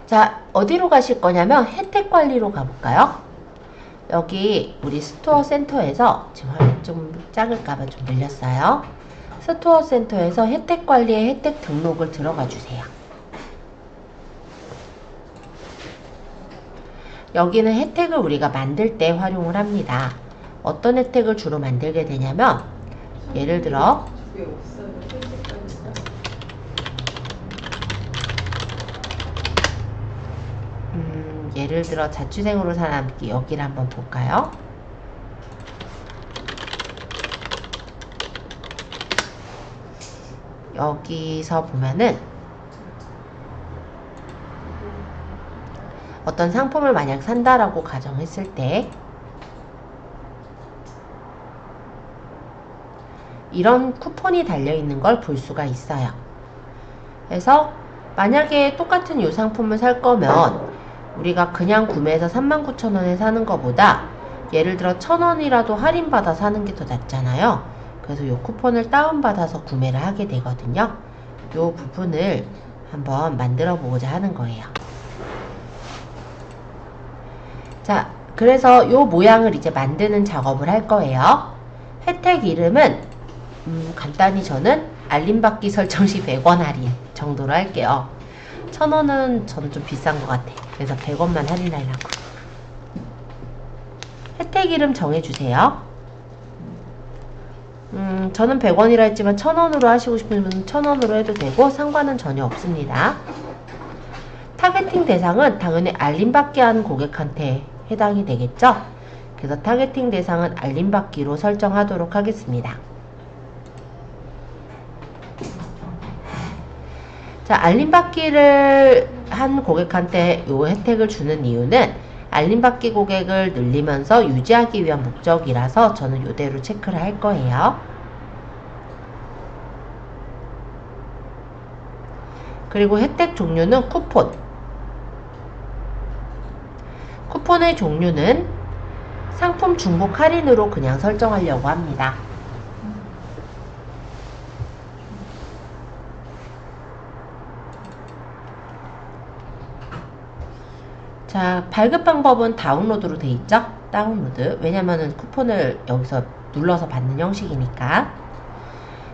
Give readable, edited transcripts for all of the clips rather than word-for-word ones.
자, 어디로 가실 거냐면 혜택 관리로 가볼까요? 여기 우리 스토어 센터에서 지금 화면 좀 작을까봐 좀 늘렸어요. 스토어 센터에서 혜택 관리에 혜택 등록을 들어가 주세요. 여기는 혜택을 우리가 만들 때 활용을 합니다. 어떤 혜택을 주로 만들게 되냐면 예를 들어 자취생으로 살아남기 여기를 한번 볼까요? 여기서 보면은 어떤 상품을 만약 산다라고 가정했을 때 이런 쿠폰이 달려있는 걸 볼 수가 있어요. 그래서 만약에 똑같은 이 상품을 살 거면 우리가 그냥 구매해서 39,000원에 사는 것보다 예를 들어 1,000원이라도 할인받아 사는 게 더 낫잖아요. 그래서 이 쿠폰을 다운받아서 구매를 하게 되거든요. 이 부분을 한번 만들어 보고자 하는 거예요. 자, 그래서 이 모양을 이제 만드는 작업을 할 거예요. 혜택 이름은 간단히 저는 알림받기 설정 시 100원 할인 정도로 할게요. 1,000원은 저는 좀 비싼 것 같아. 그래서 100원만 할인하려고. 혜택 이름 정해주세요. 저는 100원이라 했지만 1,000원으로 하시고 싶은 분은 1,000원으로 해도 되고 상관은 전혀 없습니다. 타겟팅 대상은 당연히 알림받기 한 고객한테 해당이 되겠죠? 그래서 타겟팅 대상은 알림받기로 설정하도록 하겠습니다. 자, 알림받기를 한 고객한테 이 혜택을 주는 이유는 알림받기 고객을 늘리면서 유지하기 위한 목적이라서 저는 이대로 체크를 할 거예요. 그리고 혜택 종류는 쿠폰. 쿠폰의 종류는 상품 중복 할인으로 그냥 설정하려고 합니다. 자, 발급 방법은 다운로드로 돼 있죠? 다운로드. 왜냐면은 쿠폰을 여기서 눌러서 받는 형식이니까.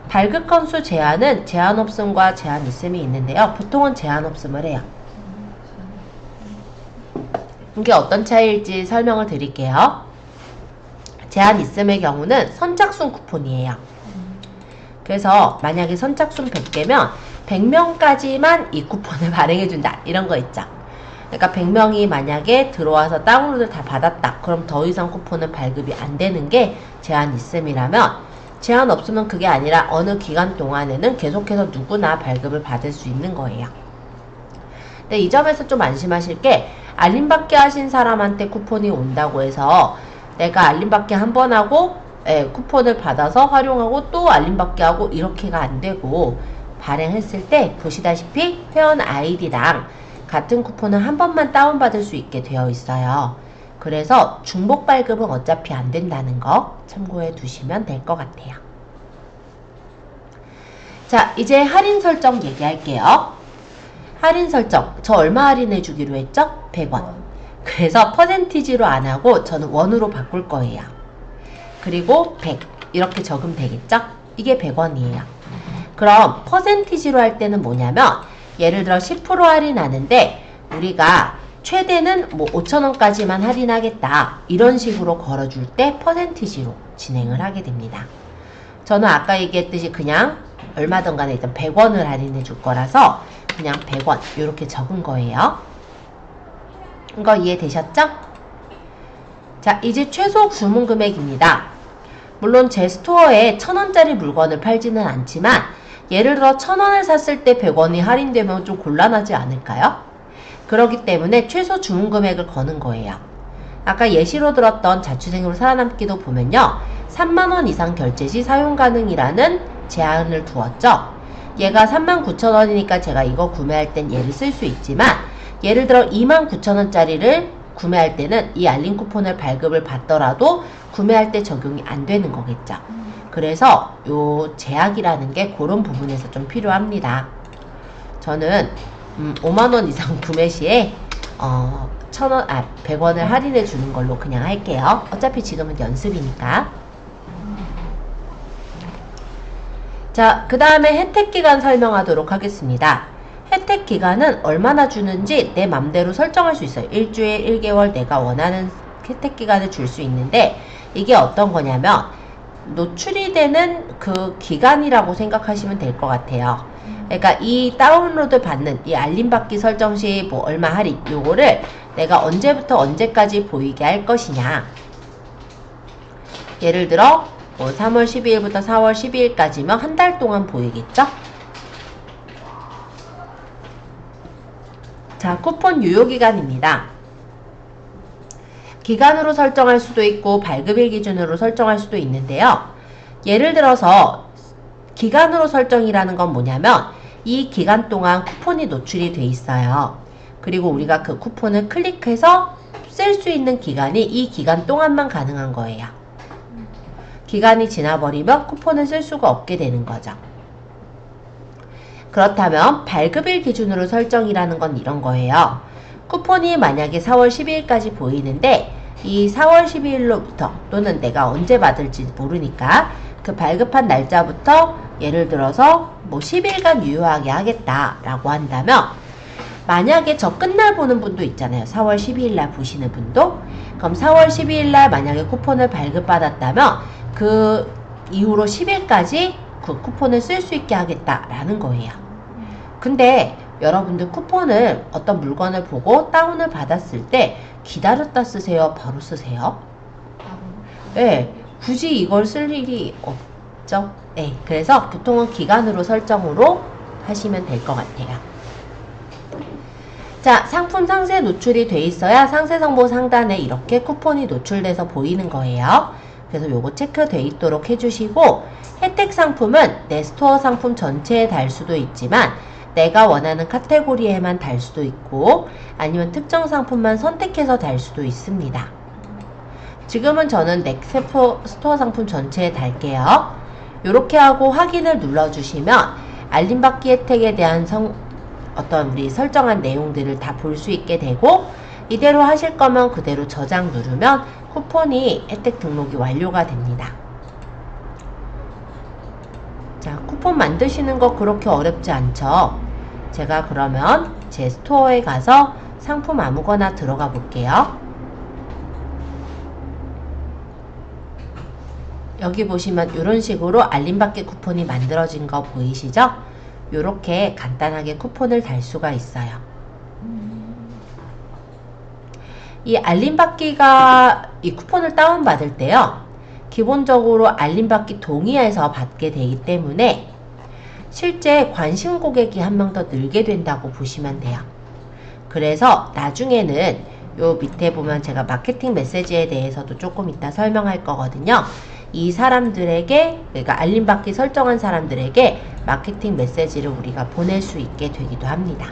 발급 건수 제한은 제한 없음과 제한 있음이 있는데요. 보통은 제한 없음을 해요. 이게 어떤 차이일지 설명을 드릴게요. 제한 있음의 경우는 선착순 쿠폰이에요. 그래서 만약에 선착순 100개면 100명까지만 이 쿠폰을 발행해준다. 이런 거 있죠. 그러니까 100명이 만약에 들어와서 다운로드를 다 받았다. 그럼 더 이상 쿠폰은 발급이 안 되는 게 제한 있음이라면 제한 없으면 그게 아니라 어느 기간 동안에는 계속해서 누구나 발급을 받을 수 있는 거예요. 근데 이 점에서 좀 안심하실 게 알림받기 하신 사람한테 쿠폰이 온다고 해서 내가 알림받기 한 번 하고 쿠폰을 받아서 활용하고 또 알림받기 하고 이렇게가 안 되고 발행했을 때 보시다시피 회원 아이디랑 같은 쿠폰을 한 번만 다운받을 수 있게 되어 있어요. 그래서 중복 발급은 어차피 안 된다는 거 참고해 두시면 될 것 같아요. 자, 이제 할인 설정 얘기할게요. 할인 설정, 저 얼마 할인해 주기로 했죠? 100원. 그래서 퍼센티지로 안 하고 저는 원으로 바꿀 거예요. 그리고 100 이렇게 적으면 되겠죠? 이게 100원이에요. 그럼 퍼센티지로 할 때는 뭐냐면 예를 들어 10% 할인하는데 우리가 최대는 뭐 5,000원까지만 할인하겠다. 이런 식으로 걸어줄 때 퍼센티지로 진행을 하게 됩니다. 저는 아까 얘기했듯이 그냥 얼마든 간에 일단 100원을 할인해 줄 거라서 그냥 100원 이렇게 적은 거예요. 이거 이해되셨죠? 자, 이제 최소 주문 금액입니다. 물론 제 스토어에 1,000원짜리 물건을 팔지는 않지만 예를 들어 1,000원을 샀을 때 100원이 할인되면 좀 곤란하지 않을까요? 그렇기 때문에 최소 주문 금액을 거는 거예요. 아까 예시로 들었던 자취생으로 살아남기도 보면요. 3만원 이상 결제 시 사용 가능이라는 제한을 두었죠. 얘가 39,000원이니까 제가 이거 구매할 땐 얘를 쓸 수 있지만 예를 들어 29,000원짜리를 구매할 때는 이 알림 쿠폰을 발급을 받더라도 구매할 때 적용이 안 되는 거겠죠. 그래서 요 제약이라는 게 그런 부분에서 좀 필요합니다. 저는 5만원 이상 구매 시에 100원을 할인해 주는 걸로 그냥 할게요. 어차피 지금은 연습이니까. 자, 그 다음에 혜택 기간 설명하도록 하겠습니다. 혜택 기간은 얼마나 주는지 내 맘대로 설정할 수 있어요. 일주일, 1개월 내가 원하는 혜택 기간을 줄 수 있는데, 이게 어떤 거냐면 노출이 되는 그 기간이라고 생각하시면 될 것 같아요. 그러니까 이 다운로드 받는 이 알림 받기 설정 시 뭐 얼마 할인, 요거를 내가 언제부터 언제까지 보이게 할 것이냐. 예를 들어 뭐 3월 12일부터 4월 12일까지면 한 달 동안 보이겠죠? 자, 쿠폰 유효기간입니다. 기간으로 설정할 수도 있고 발급일 기준으로 설정할 수도 있는데요. 예를 들어서 기간으로 설정이라는 건 뭐냐면 이 기간 동안 쿠폰이 노출이 돼 있어요. 그리고 우리가 그 쿠폰을 클릭해서 쓸 수 있는 기간이 이 기간 동안만 가능한 거예요. 기간이 지나버리면 쿠폰을 쓸 수가 없게 되는 거죠. 그렇다면 발급일 기준으로 설정이라는 건 이런 거예요. 쿠폰이 만약에 4월 12일까지 보이는데 이 4월 12일로부터 또는 내가 언제 받을지 모르니까 그 발급한 날짜부터 예를 들어서 뭐 10일간 유효하게 하겠다라고 한다면, 만약에 저 끝날 보는 분도 있잖아요. 4월 12일날 보시는 분도. 그럼 4월 12일날 만약에 쿠폰을 발급받았다면 그 이후로 10일까지 그 쿠폰을 쓸 수 있게 하겠다라는 거예요. 근데 여러분들 쿠폰을 어떤 물건을 보고 다운을 받았을 때 기다렸다 쓰세요? 바로 쓰세요? 네, 굳이 이걸 쓸 일이 없죠. 네, 그래서 보통은 기간으로 설정으로 하시면 될 것 같아요. 자, 상품 상세 노출이 돼 있어야 상세 정보 상단에 이렇게 쿠폰이 노출돼서 보이는 거예요. 그래서 요거 체크돼 있도록 해주시고, 혜택 상품은 내 스토어 상품 전체에 달 수도 있지만 내가 원하는 카테고리에만 달 수도 있고 아니면 특정 상품만 선택해서 달 수도 있습니다. 지금은 저는 내 스토어 상품 전체에 달게요. 이렇게 하고 확인을 눌러주시면 알림받기 혜택에 대한 어떤 우리 설정한 내용들을 다 볼 수 있게 되고, 이대로 하실 거면 그대로 저장 누르면 쿠폰이 혜택 등록이 완료가 됩니다. 자, 쿠폰 만드시는 거 그렇게 어렵지 않죠? 제가 그러면 제 스토어에 가서 상품 아무거나 들어가 볼게요. 여기 보시면 이런 식으로 알림받기 쿠폰이 만들어진 거 보이시죠? 이렇게 간단하게 쿠폰을 달 수가 있어요. 이 알림받기가 이 쿠폰을 다운받을 때요, 기본적으로 알림받기 동의해서 받게 되기 때문에 실제 관심 고객이 한 명 더 늘게 된다고 보시면 돼요. 그래서 나중에는 요 밑에 보면 제가 마케팅 메시지에 대해서도 조금 이따 설명할 거거든요. 이 사람들에게, 그러니까 알림받기 설정한 사람들에게 마케팅 메시지를 우리가 보낼 수 있게 되기도 합니다.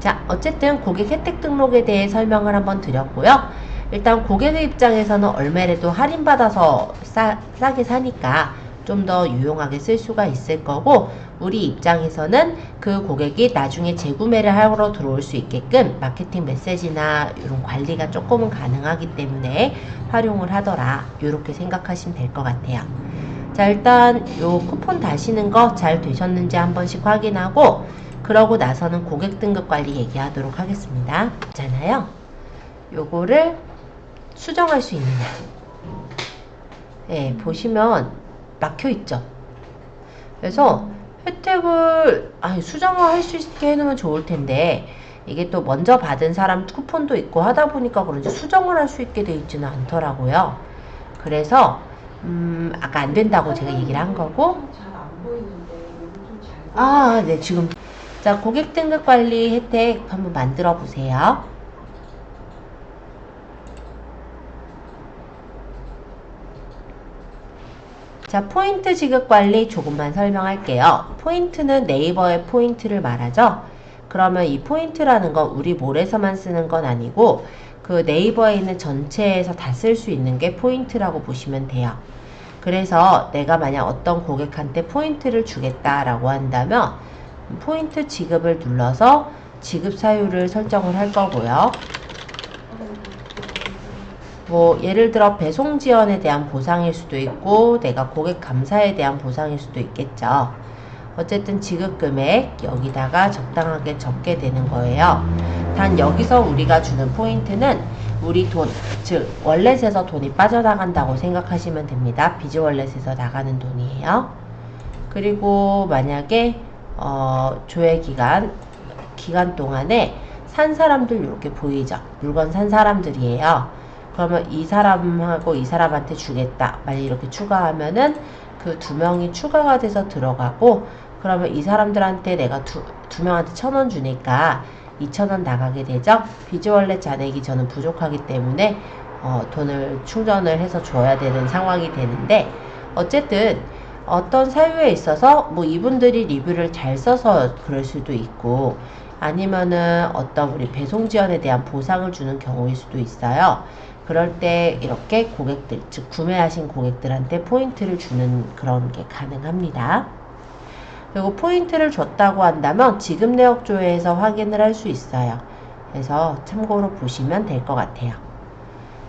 자, 어쨌든 고객 혜택 등록에 대해 설명을 한번 드렸고요. 일단 고객의 입장에서는 얼마라도 할인받아서 싸게 사니까 좀 더 유용하게 쓸 수가 있을 거고, 우리 입장에서는 그 고객이 나중에 재구매를 하러 들어올 수 있게끔 마케팅 메시지나 이런 관리가 조금은 가능하기 때문에 활용을 하더라, 이렇게 생각하시면 될 것 같아요. 자, 일단 요 쿠폰 다시는 거 잘 되셨는지 한 번씩 확인하고, 그러고 나서는 고객 등급 관리 얘기하도록 하겠습니다. 있잖아요, 요거를 수정할 수 있느냐. 예, 보시면 막혀있죠. 그래서 혜택을 수정을 할 수 있게 해놓으면 좋을 텐데, 이게 또 먼저 받은 사람 쿠폰도 있고 하다 보니까 그런지 수정을 할 수 있게 되어 있지는 않더라고요. 그래서 아까 안 된다고 제가 얘기를 한 거고. 네, 지금. 자, 고객 등급 관리 혜택 한번 만들어 보세요. 자, 포인트 지급 관리 조금만 설명할게요. 포인트는 네이버의 포인트를 말하죠. 그러면 이 포인트라는 건 우리 몰에서만 쓰는 건 아니고 그 네이버에 있는 전체에서 다 쓸 수 있는 게 포인트라고 보시면 돼요. 그래서 내가 만약 어떤 고객한테 포인트를 주겠다라고 한다면 포인트 지급을 눌러서 지급 사유를 설정을 할 거고요. 뭐 예를 들어 배송 지연에 대한 보상일 수도 있고 내가 고객 감사에 대한 보상일 수도 있겠죠. 어쨌든 지급 금액 여기다가 적당하게 적게 되는 거예요. 단 여기서 우리가 주는 포인트는 우리 돈, 즉 월렛에서 돈이 빠져나간다고 생각하시면 됩니다. 비즈월렛에서 나가는 돈이에요. 그리고 만약에 조회 기간 동안에 산 사람들 이렇게 보이죠? 물건 산 사람들이에요. 그러면 이 사람하고 이 사람한테 주겠다. 만약 이렇게 추가하면은 그 두 명이 추가가 돼서 들어가고, 그러면 이 사람들한테 내가 두 명한테 1,000원 주니까 2,000원 나가게 되죠. 비즈월렛 잔액이 저는 부족하기 때문에 돈을 충전을 해서 줘야 되는 상황이 되는데, 어쨌든 어떤 사유에 있어서 뭐 이분들이 리뷰를 잘 써서 그럴 수도 있고, 아니면은 어떤 우리 배송 지연에 대한 보상을 주는 경우일 수도 있어요. 그럴 때 이렇게 고객들, 즉 구매하신 고객들한테 포인트를 주는 그런 게 가능합니다. 그리고 포인트를 줬다고 한다면 지급 내역 조회에서 확인을 할 수 있어요. 그래서 참고로 보시면 될 것 같아요.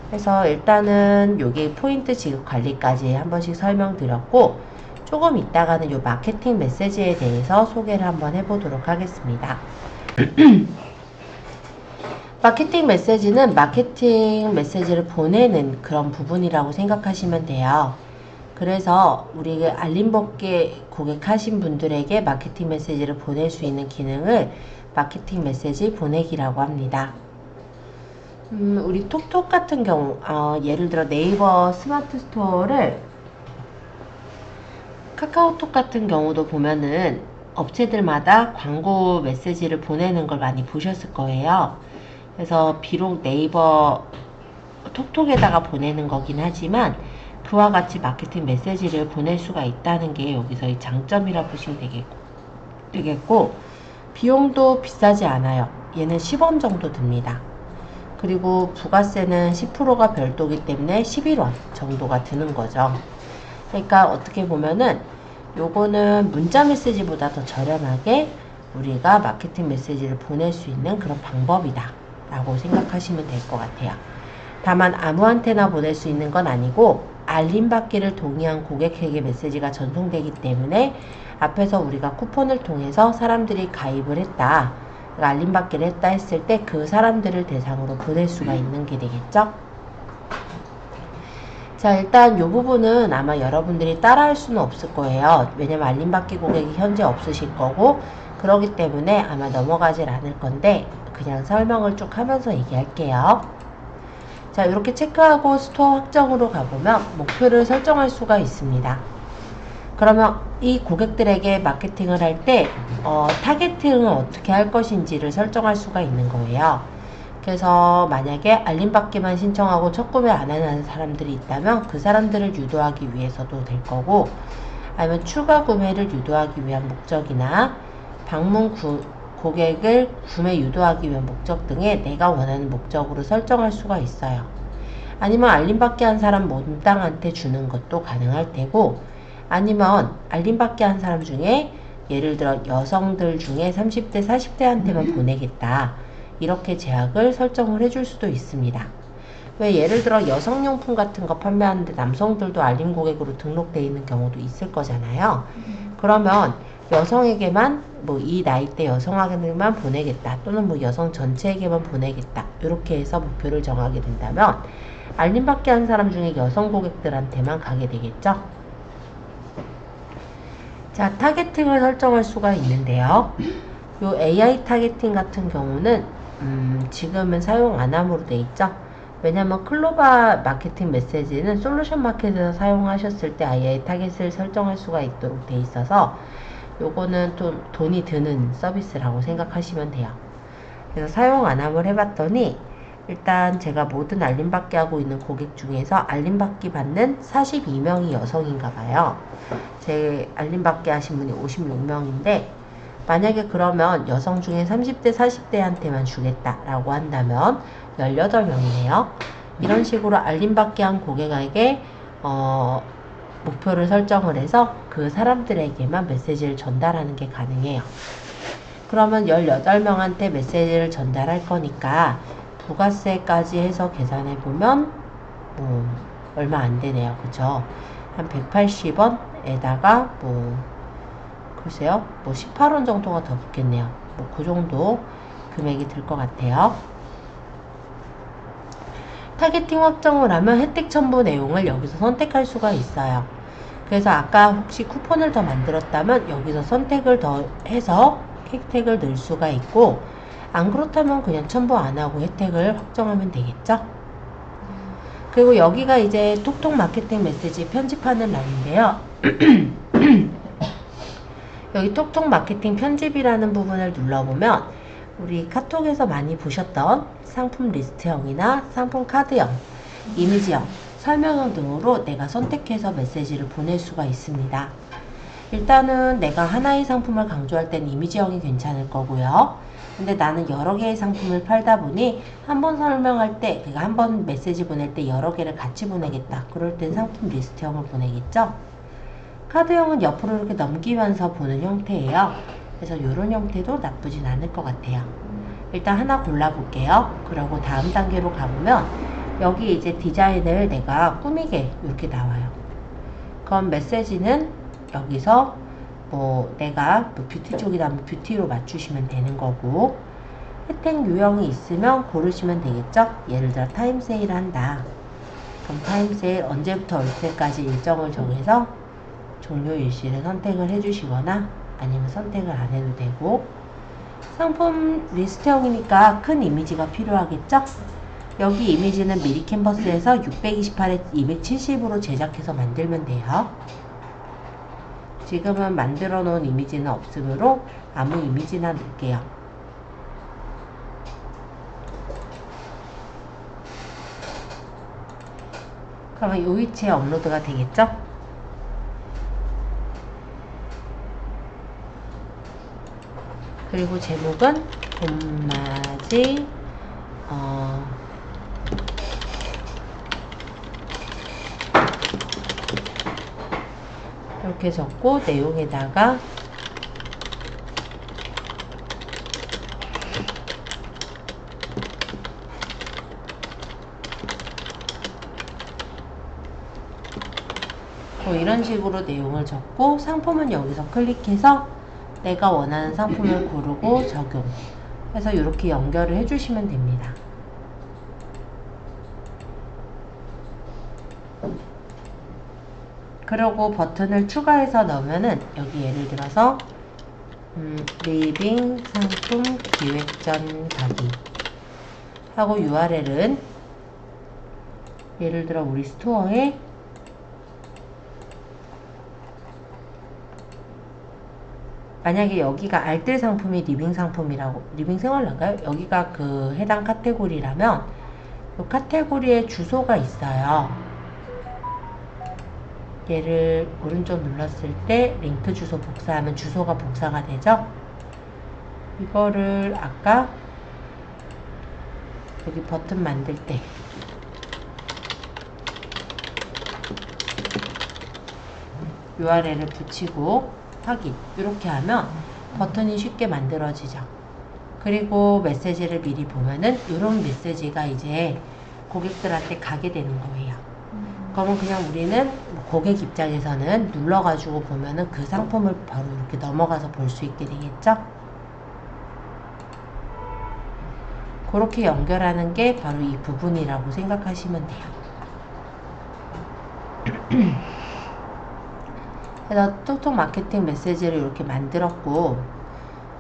그래서 일단은 여기 포인트 지급 관리까지 한 번씩 설명드렸고, 조금 이따가는 요 마케팅 메시지에 대해서 소개를 한번 해보도록 하겠습니다. 마케팅 메시지는 마케팅 메시지를 보내는 그런 부분이라고 생각하시면 돼요. 그래서 우리 알림받기 고객하신 분들에게 마케팅 메시지를 보낼 수 있는 기능을 마케팅 메시지 보내기라고 합니다. 우리 톡톡 같은 경우, 예를 들어 네이버 스마트 스토어를 카카오톡 같은 경우도 보면은 업체들마다 광고 메시지를 보내는 걸 많이 보셨을 거예요. 그래서 비록 네이버 톡톡에다가 보내는 거긴 하지만 그와 같이 마케팅 메시지를 보낼 수가 있다는 게 여기서의 장점이라 보시면 되겠고, 비용도 비싸지 않아요. 얘는 10원 정도 듭니다. 그리고 부가세는 10%가 별도기 때문에 11원 정도가 드는 거죠. 그러니까 어떻게 보면은 요거는 문자 메시지보다 더 저렴하게 우리가 마케팅 메시지를 보낼 수 있는 그런 방법이다 라고 생각하시면 될 것 같아요. 다만 아무한테나 보낼 수 있는 건 아니고 알림받기를 동의한 고객에게 메시지가 전송되기 때문에 앞에서 우리가 쿠폰을 통해서 사람들이 가입을 했다, 알림받기를 했다 했을 때 그 사람들을 대상으로 보낼 수가 있는 게 되겠죠. 자, 일단 이 부분은 아마 여러분들이 따라할 수는 없을 거예요. 왜냐면 알림받기 고객이 현재 없으실 거고, 그러기 때문에 아마 넘어가질 않을 건데 그냥 설명을 쭉 하면서 얘기할게요. 자, 이렇게 체크하고 스토어 확정으로 가보면 목표를 설정할 수가 있습니다. 그러면 이 고객들에게 마케팅을 할 때 타겟팅을 어떻게 할 것인지를 설정할 수가 있는 거예요. 그래서 만약에 알림받기만 신청하고 첫 구매 안 하는 사람들이 있다면 그 사람들을 유도하기 위해서도 될 거고, 아니면 추가 구매를 유도하기 위한 목적이나 방문 고객을 구매 유도하기 위한 목적 등에 내가 원하는 목적으로 설정할 수가 있어요. 아니면 알림받기 한 사람 몬땅한테 주는 것도 가능할 테고, 아니면 알림받기 한 사람 중에 예를 들어 여성들 중에 30대 40대한테만 보내겠다, 이렇게 제약을 설정을 해줄 수도 있습니다. 왜 예를 들어 여성용품 같은 거 판매하는데 남성들도 알림 고객으로 등록되어 있는 경우도 있을 거잖아요. 그러면 여성에게만 뭐 이 나이대 여성에게만 보내겠다, 또는 뭐 여성 전체에게만 보내겠다, 이렇게 해서 목표를 정하게 된다면 알림받기 한 사람 중에 여성 고객들한테만 가게 되겠죠. 자, 타겟팅을 설정할 수가 있는데요. 요 AI 타겟팅 같은 경우는 지금은 사용 안 함으로 돼 있죠. 왜냐면 클로바 마케팅 메시지는 솔루션 마켓에서 사용하셨을 때 AI 타겟을 설정할 수가 있도록 돼 있어서 요거는 좀 돈이 드는 서비스라고 생각하시면 돼요. 그래서 사용 안 함을 해봤더니 일단 제가 모든 알림받기 하고 있는 고객 중에서 알림받기 받는 42명이 여성인가 봐요. 제 알림받기 하신 분이 56명인데 만약에 그러면 여성 중에 30대 40대한테만 주겠다라고 한다면 18명이네요. 이런 식으로 알림받기 한 고객에게 목표를 설정을 해서 그 사람들에게만 메시지를 전달하는 게 가능해요. 그러면 18명한테 메시지를 전달할 거니까 부가세까지 해서 계산해보면 뭐 얼마 안 되네요. 그죠? 한 180원에다가 뭐 글쎄요, 뭐 18원 정도가 더 붙겠네요. 뭐 그 정도 금액이 들 것 같아요. 타겟팅 확정을 하면 혜택 첨부 내용을 여기서 선택할 수가 있어요. 그래서 아까 혹시 쿠폰을 더 만들었다면 여기서 선택을 더 해서 혜택을 넣을 수가 있고, 안 그렇다면 그냥 첨부 안 하고 혜택을 확정하면 되겠죠. 그리고 여기가 이제 톡톡 마케팅 메시지 편집하는 란인데요. 여기 톡톡 마케팅 편집이라는 부분을 눌러보면 우리 카톡에서 많이 보셨던 상품 리스트형이나 상품 카드형, 이미지형, 설명형 등으로 내가 선택해서 메시지를 보낼 수가 있습니다. 일단은 내가 하나의 상품을 강조할 땐 이미지형이 괜찮을 거고요. 근데 나는 여러 개의 상품을 팔다 보니 한 번 설명할 때, 그러니까 한 번 메시지 보낼 때 여러 개를 같이 보내겠다. 그럴 땐 상품 리스트형을 보내겠죠. 카드형은 옆으로 이렇게 넘기면서 보는 형태예요. 그래서 이런 형태도 나쁘진 않을 것 같아요. 일단 하나 골라볼게요. 그리고 다음 단계로 가보면 여기 이제 디자인을 내가 꾸미게 이렇게 나와요. 그럼 메시지는 여기서 뭐 내가 뭐 뷰티 쪽이라면 뷰티로 맞추시면 되는 거고, 혜택 유형이 있으면 고르시면 되겠죠. 예를 들어 타임 세일을 한다. 그럼 타임 세일 언제부터 얼때까지 일정을 정해서 종료 일시를 선택을 해주시거나 아니면 선택을 안 해도 되고, 상품 리스트형이니까 큰 이미지가 필요하겠죠. 여기 이미지는 미리 캔버스에서 628에 270으로 제작해서 만들면 돼요. 지금은 만들어 놓은 이미지는 없으므로 아무 이미지나 넣을게요. 그러면 이 위치에 업로드가 되겠죠? 그리고 제목은 봄맞이 이렇게 적고 내용에다가 뭐 이런 식으로 내용을 적고, 상품은 여기서 클릭해서 내가 원하는 상품을 고르고 적용 해서 이렇게 연결을 해주시면 됩니다. 그리고 버튼을 추가해서 넣으면은 여기 예를 들어서 리빙 상품 기획전 가기 하고 URL은 예를 들어 우리 스토어에 만약에 여기가 알뜰 상품이 리빙 상품이라고, 리빙 생활란가요? 여기가 그 해당 카테고리라면 이 카테고리에 주소가 있어요. 얘를 오른쪽 눌렀을 때 링크 주소 복사하면 주소가 복사가 되죠. 이거를 아까 여기 버튼 만들 때 URL을 붙이고 확인, 이렇게 하면 버튼이 쉽게 만들어지죠. 그리고 메시지를 미리 보면은 이런 메시지가 이제 고객들한테 가게 되는 거예요. 그러면 그냥 우리는 고객 입장에서는 눌러가지고 보면은 그 상품을 바로 이렇게 넘어가서 볼 수 있게 되겠죠? 그렇게 연결하는 게 바로 이 부분이라고 생각하시면 돼요. 그래서 톡톡 마케팅 메시지를 이렇게 만들었고,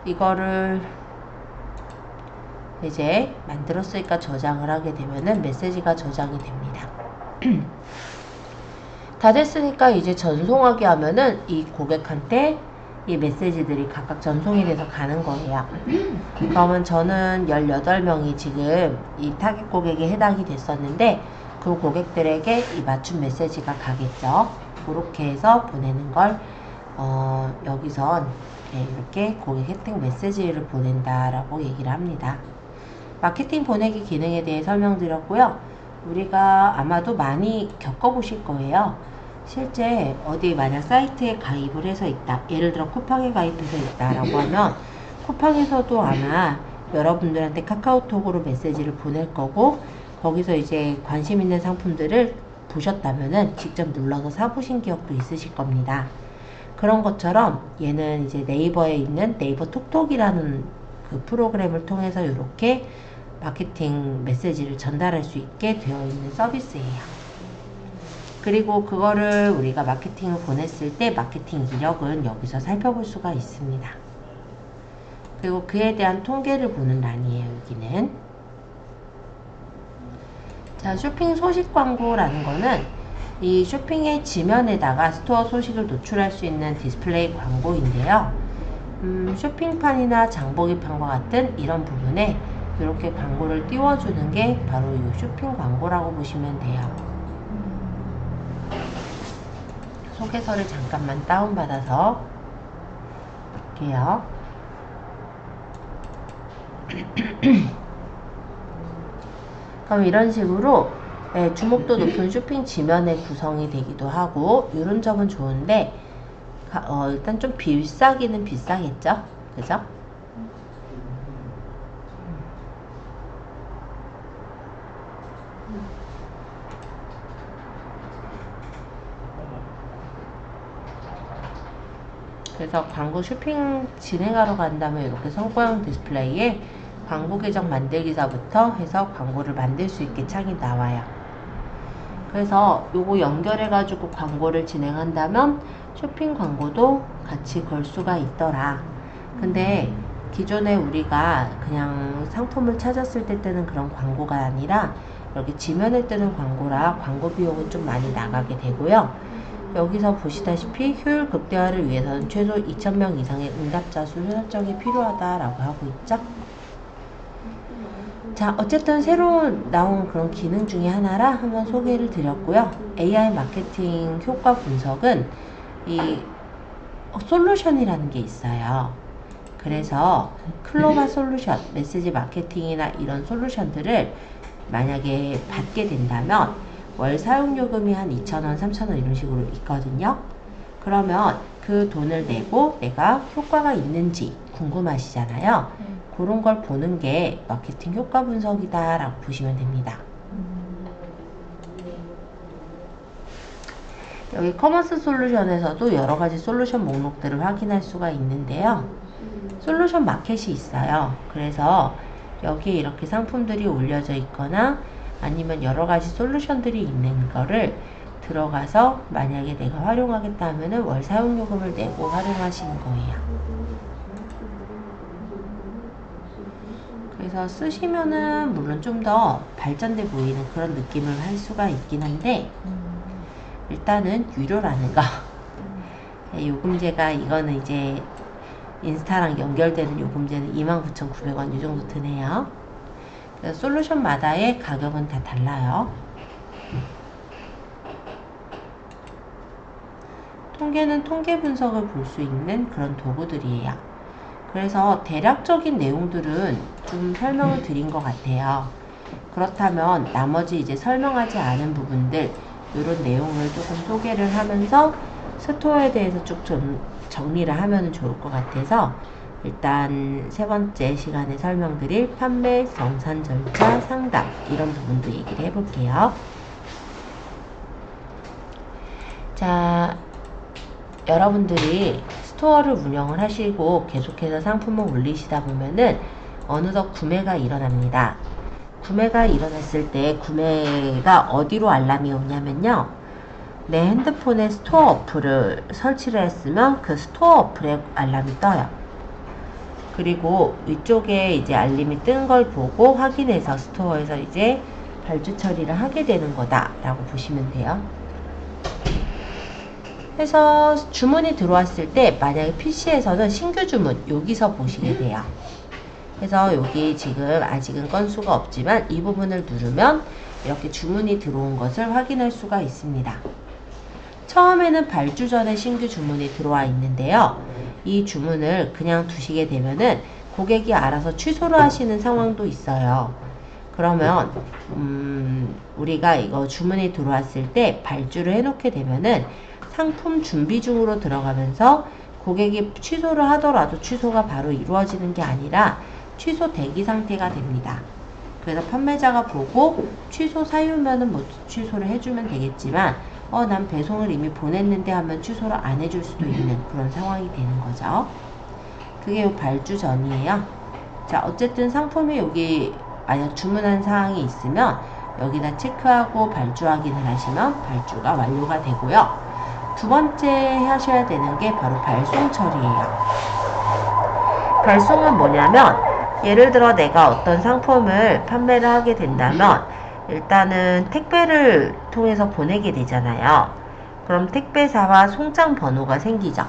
이거를 이제 만들었으니까 저장을 하게 되면은 메시지가 저장이 됩니다. 다 됐으니까 이제 전송하기 하면은 이 고객한테 이 메시지들이 각각 전송이 돼서 가는 거예요. 그러면 저는 18명이 지금 이 타겟 고객에 해당이 됐었는데 그 고객들에게 이 맞춤 메시지가 가겠죠. 그렇게 해서 보내는 걸 여기선 이렇게 고객 혜택 메시지를 보낸다라고 얘기를 합니다. 마케팅 보내기 기능에 대해 설명드렸고요. 우리가 아마도 많이 겪어보실 거예요. 실제 어디 만약 사이트에 가입을 해서 있다, 예를 들어 쿠팡에 가입해서 있다라고 하면 쿠팡에서도 아마 여러분들한테 카카오톡으로 메시지를 보낼 거고, 거기서 이제 관심 있는 상품들을 보셨다면은 직접 눌러서 사보신 기억도 있으실 겁니다. 그런 것처럼 얘는 이제 네이버에 있는 네이버 톡톡이라는 그 프로그램을 통해서 이렇게 마케팅 메시지를 전달할 수 있게 되어 있는 서비스예요. 그리고 그거를 우리가 마케팅을 보냈을 때 마케팅 이력은 여기서 살펴볼 수가 있습니다. 그리고 그에 대한 통계를 보는 란이에요, 여기는. 자, 쇼핑 소식 광고라는 거는 이 쇼핑의 지면에다가 스토어 소식을 노출할 수 있는 디스플레이 광고인데요. 쇼핑판이나 장보기판과 같은 이런 부분에 이렇게 광고를 띄워주는 게 바로 이 쇼핑 광고라고 보시면 돼요. 소개서를 잠깐만 다운받아서 볼게요. 그럼 이런 식으로 주목도 높은 쇼핑 지면의 구성이 되기도 하고, 이런 점은 좋은데 일단 좀 비싸기는 비싸겠죠? 그죠? 그래서 광고 쇼핑 진행하러 간다면 이렇게 선거형 디스플레이에 광고 계정 만들기서부터 해서 광고를 만들 수 있게 창이 나와요. 그래서 요거 연결해 가지고 광고를 진행한다면 쇼핑 광고도 같이 걸 수가 있더라. 근데 기존에 우리가 그냥 상품을 찾았을 때 뜨는 그런 광고가 아니라 여기 지면에 뜨는 광고라 광고 비용은 좀 많이 나가게 되고요. 여기서 보시다시피 효율 극대화를 위해서는 최소 2,000명 이상의 응답자 수 설정이 필요하다라고 하고 있죠. 자, 어쨌든 새로 나온 그런 기능 중에 하나라 한번 소개를 드렸고요. AI 마케팅 효과 분석은 이 솔루션이라는 게 있어요. 그래서 클로바 솔루션, 메시지 마케팅이나 이런 솔루션들을 만약에 받게 된다면 월 사용요금이 한 2,000원, 3,000원 이런 식으로 있거든요. 그러면 그 돈을 내고 내가 효과가 있는지 궁금하시잖아요. 그런 걸 보는 게 마케팅 효과 분석이다 라고 보시면 됩니다. 여기 커머스 솔루션에서도 여러가지 솔루션 목록들을 확인할 수가 있는데요. 솔루션 마켓이 있어요. 그래서 여기에 이렇게 상품들이 올려져 있거나 아니면 여러가지 솔루션들이 있는 거를 들어가서 만약에 내가 활용하겠다 하면은 월 사용요금을 내고 활용하시는 거예요. 그래서 쓰시면은 물론 좀 더 발전돼 보이는 그런 느낌을 할 수가 있긴 한데, 일단은 유료라는 거. 요금제가 이거는 이제 인스타랑 연결되는 요금제는 29,900원 이 정도 드네요. 그래서 솔루션마다의 가격은 다 달라요. 통계는 통계 분석을 볼 수 있는 그런 도구들이에요. 그래서 대략적인 내용들은 좀 설명을 드린 것 같아요. 그렇다면 나머지 이제 설명하지 않은 부분들, 이런 내용을 조금 소개를 하면서 스토어에 대해서 쭉 정리를 하면 좋을 것 같아서 일단 세 번째 시간에 설명드릴 판매, 정산 절차, 상담 이런 부분도 얘기를 해볼게요. 자, 여러분들이 스토어를 운영을 하시고 계속해서 상품을 올리시다 보면은 어느덧 구매가 일어납니다. 구매가 일어났을 때 구매가 어디로 알람이 오냐면요. 내 핸드폰에 스토어 어플을 설치를 했으면 그 스토어 어플에 알람이 떠요. 그리고 위쪽에 이제 알림이 뜬 걸 보고 확인해서 스토어에서 이제 발주 처리를 하게 되는 거다라고 보시면 돼요. 그래서 주문이 들어왔을 때 만약에 PC에서는 신규 주문 여기서 보시게 돼요. 그래서 여기 지금 아직은 건수가 없지만 이 부분을 누르면 이렇게 주문이 들어온 것을 확인할 수가 있습니다. 처음에는 발주 전에 신규 주문이 들어와 있는데요. 이 주문을 그냥 두시게 되면은 고객이 알아서 취소를 하시는 상황도 있어요. 그러면 우리가 이거 주문이 들어왔을 때 발주를 해놓게 되면은 상품 준비 중으로 들어가면서 고객이 취소를 하더라도 취소가 바로 이루어지는 게 아니라 취소 대기 상태가 됩니다. 그래서 판매자가 보고 취소 사유면은 뭐 취소를 해주면 되겠지만 난 배송을 이미 보냈는데 하면 취소를 안 해줄 수도 있는 그런 상황이 되는 거죠. 그게 요 발주 전이에요. 자, 어쨌든 상품이 여기 만약 주문한 사항이 있으면 여기다 체크하고 발주 확인을 하시면 발주가 완료가 되고요. 두 번째 하셔야 되는 게 바로 발송 처리예요. 발송은 뭐냐면 예를 들어 내가 어떤 상품을 판매를 하게 된다면 일단은 택배를 통해서 보내게 되잖아요. 그럼 택배사와 송장 번호가 생기죠.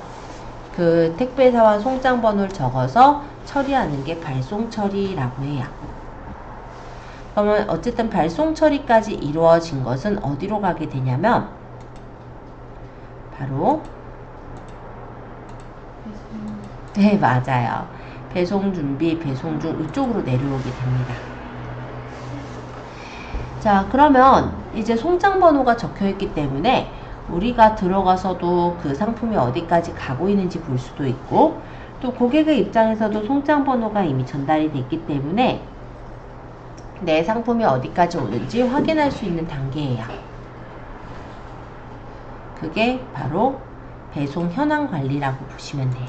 그 택배사와 송장 번호를 적어서 처리하는 게 발송 처리라고 해요. 그러면 어쨌든 발송 처리까지 이루어진 것은 어디로 가게 되냐면 바로 네, 맞아요. 배송 준비, 배송 중 이쪽으로 내려오게 됩니다. 자, 그러면 이제 송장 번호가 적혀 있기 때문에 우리가 들어가서도 그 상품이 어디까지 가고 있는지 볼 수도 있고 또 고객의 입장에서도 송장 번호가 이미 전달이 됐기 때문에 내 상품이 어디까지 오는지 확인할 수 있는 단계예요. 그게 바로 배송 현황 관리라고 보시면 돼요.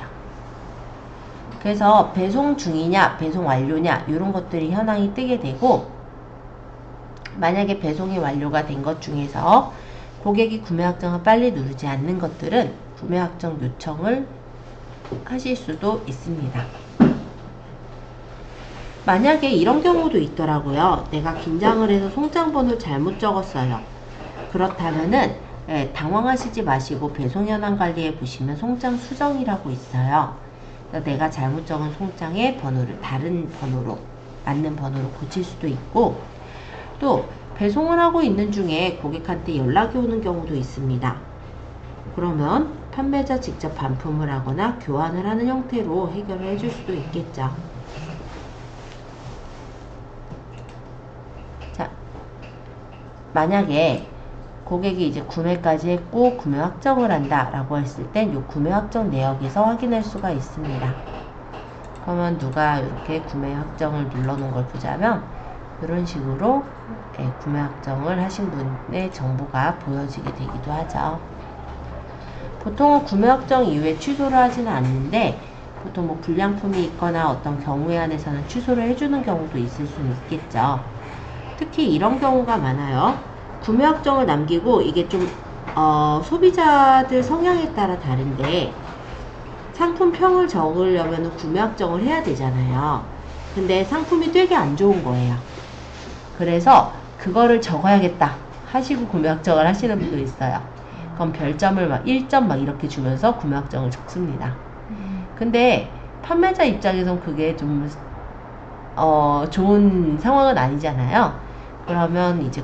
그래서 배송 중이냐 배송 완료냐 이런 것들이 현황이 뜨게 되고 만약에 배송이 완료가 된 것 중에서 고객이 구매 확정을 빨리 누르지 않는 것들은 구매 확정 요청을 하실 수도 있습니다. 만약에 이런 경우도 있더라고요. 내가 긴장을 해서 송장 번호를 잘못 적었어요. 그렇다면은 당황하시지 마시고 배송 현황 관리에 보시면 송장 수정이라고 있어요. 내가 잘못 적은 송장의 번호를 다른 번호로 맞는 번호로 고칠 수도 있고 또 배송을 하고 있는 중에 고객한테 연락이 오는 경우도 있습니다. 그러면 판매자 직접 반품을 하거나 교환을 하는 형태로 해결을 해줄 수도 있겠죠. 자, 만약에 고객이 이제 구매까지 했고 구매 확정을 한다 라고 했을 땐 이 구매 확정 내역에서 확인할 수가 있습니다. 그러면 누가 이렇게 구매 확정을 눌러놓은 걸 보자면 이런 식으로 구매 확정을 하신 분의 정보가 보여지게 되기도 하죠. 보통은 구매 확정 이후에 취소를 하지는 않는데 보통 뭐 불량품이 있거나 어떤 경우에 한해서는 취소를 해주는 경우도 있을 수는 있겠죠. 특히 이런 경우가 많아요. 구매 확정을 남기고 이게 좀 소비자들 성향에 따라 다른데 상품평을 적으려면 구매 확정을 해야 되잖아요. 근데 상품이 되게 안 좋은 거예요. 그래서 그거를 적어야겠다 하시고 구매 확정을 하시는 분도 있어요. 그럼 별점을 막 1점 막 이렇게 주면서 구매 확정을 적습니다. 근데 판매자 입장에선 그게 좀 좋은 상황은 아니잖아요. 그러면 이제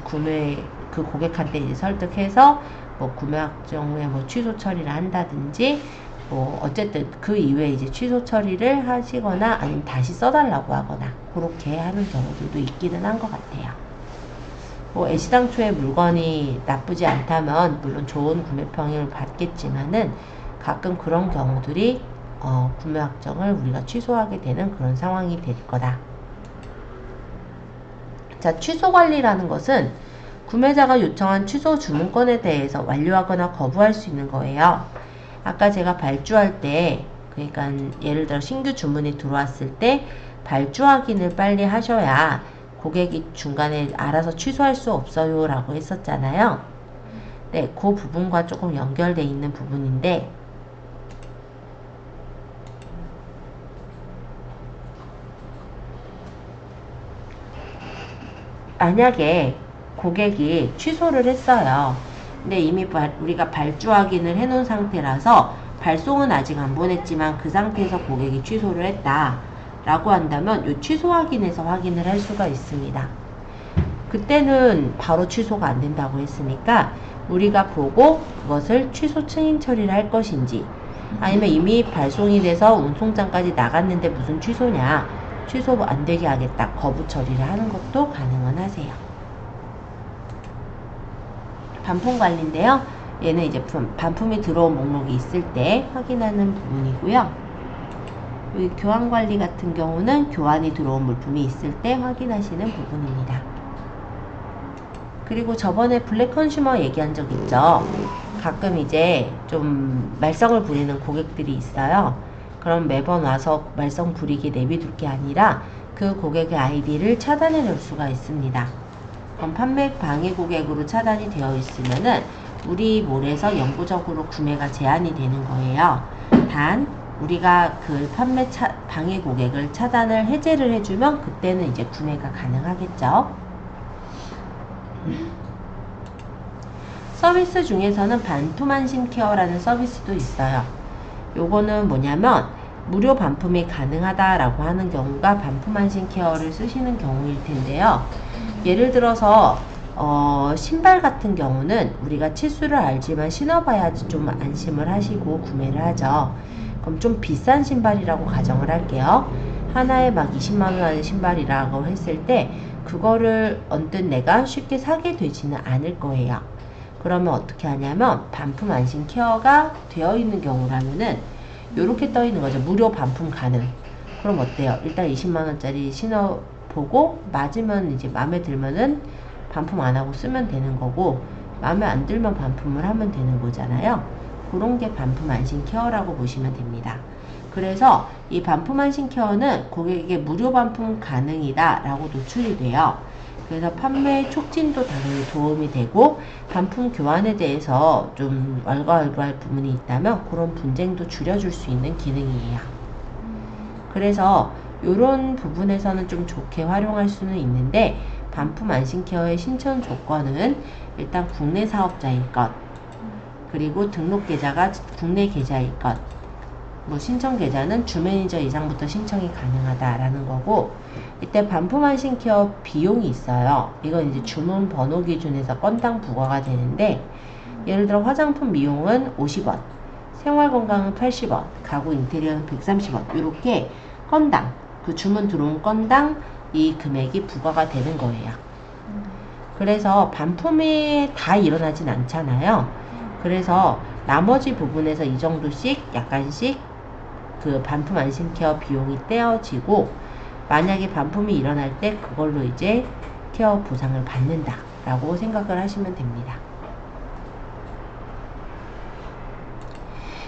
그 고객한테 이제 설득해서 뭐 구매 확정에 뭐 취소 처리를 한다든지 뭐 어쨌든 그 이후에 이제 취소 처리를 하시거나 아니면 다시 써달라고 하거나 그렇게 하는 경우들도 있기는 한 것 같아요. 뭐 애시당초에 물건이 나쁘지 않다면 물론 좋은 구매평을 받겠지만은 가끔 그런 경우들이 구매 확정을 우리가 취소하게 되는 그런 상황이 될 거다. 자, 취소 관리라는 것은 구매자가 요청한 취소 주문권에 대해서 완료하거나 거부할 수 있는 거예요. 아까 제가 발주할 때 그러니까 예를 들어 신규 주문이 들어왔을 때 발주 확인을 빨리 하셔야 고객이 중간에 알아서 취소할 수 없어요 라고 했었잖아요. 네, 그 부분과 조금 연결되어 있는 부분인데 만약에 고객이 취소를 했어요. 근데 이미 우리가 발주 확인을 해놓은 상태라서 발송은 아직 안 보냈지만 그 상태에서 고객이 취소를 했다 라고 한다면 이 취소 확인에서 확인을 할 수가 있습니다. 그때는 바로 취소가 안 된다고 했으니까 우리가 보고 그것을 취소 승인 처리를 할 것인지 아니면 이미 발송이 돼서 운송장까지 나갔는데 무슨 취소냐, 취소 안 되게 하겠다, 거부 처리를 하는 것도 가능은 하세요. 반품 관리인데요. 얘는 이제 반품이 들어온 목록이 있을 때 확인하는 부분이고요. 여기 교환관리 같은 경우는 교환이 들어온 물품이 있을 때 확인하시는 부분입니다. 그리고 저번에 블랙 컨슈머 얘기한 적 있죠? 가끔 이제 좀 말썽을 부리는 고객들이 있어요. 그럼 매번 와서 말썽 부리게 내비둘 게 아니라 그 고객의 아이디를 차단해 놓을 수가 있습니다. 그럼 판매 방해 고객으로 차단이 되어 있으면은 우리 몰에서 영구적으로 구매가 제한이 되는 거예요. 단 우리가 그 판매 방해 고객을 차단을 해제를 해주면 그때는 이제 구매가 가능하겠죠. 서비스 중에서는 반품안심 케어라는 서비스도 있어요. 요거는 뭐냐면 무료 반품이 가능하다라고 하는 경우가 반품안심 케어를 쓰시는 경우일 텐데요. 예를 들어서 신발 같은 경우는 우리가 치수를 알지만 신어봐야지 좀 안심을 하시고 구매를 하죠. 그럼 좀 비싼 신발이라고 가정을 할게요. 하나에 막 20만원 하는 신발이라고 했을 때 그거를 언뜻 내가 쉽게 사게 되지는 않을 거예요. 그러면 어떻게 하냐면 반품 안심 케어가 되어 있는 경우라면은 요렇게 떠 있는 거죠. 무료 반품 가능. 그럼 어때요? 일단 20만원짜리 신어보고 맞으면 이제 마음에 들면은 반품 안 하고 쓰면 되는 거고, 마음에 안 들면 반품을 하면 되는 거잖아요. 그런 게 반품 안심 케어라고 보시면 됩니다. 그래서 이 반품 안심 케어는 고객에게 무료 반품 가능이다 라고 노출이 돼요. 그래서 판매 촉진도 당연히 도움이 되고 반품 교환에 대해서 좀 왈가왈부할 부분이 있다면 그런 분쟁도 줄여줄 수 있는 기능이에요. 그래서 이런 부분에서는 좀 좋게 활용할 수는 있는데, 반품 안심 케어의 신청 조건은 일단 국내 사업자일 것, 그리고 등록 계좌가 국내 계좌일 것, 뭐 신청 계좌는 주 매니저 이상부터 신청이 가능하다라는 거고, 이때 반품 안심 케어 비용이 있어요. 이건 이제 주문 번호 기준에서 건당 부과가 되는데, 예를 들어 화장품 미용은 50원, 생활건강은 80원, 가구 인테리어는 130원, 이렇게 건당, 그 주문 들어온 건당 이 금액이 부과가 되는 거예요. 그래서 반품이 다 일어나진 않잖아요. 그래서 나머지 부분에서 이 정도씩 약간씩 그 반품 안심 케어 비용이 떼어지고, 만약에 반품이 일어날 때 그걸로 이제 케어 보상을 받는다 라고 생각을 하시면 됩니다.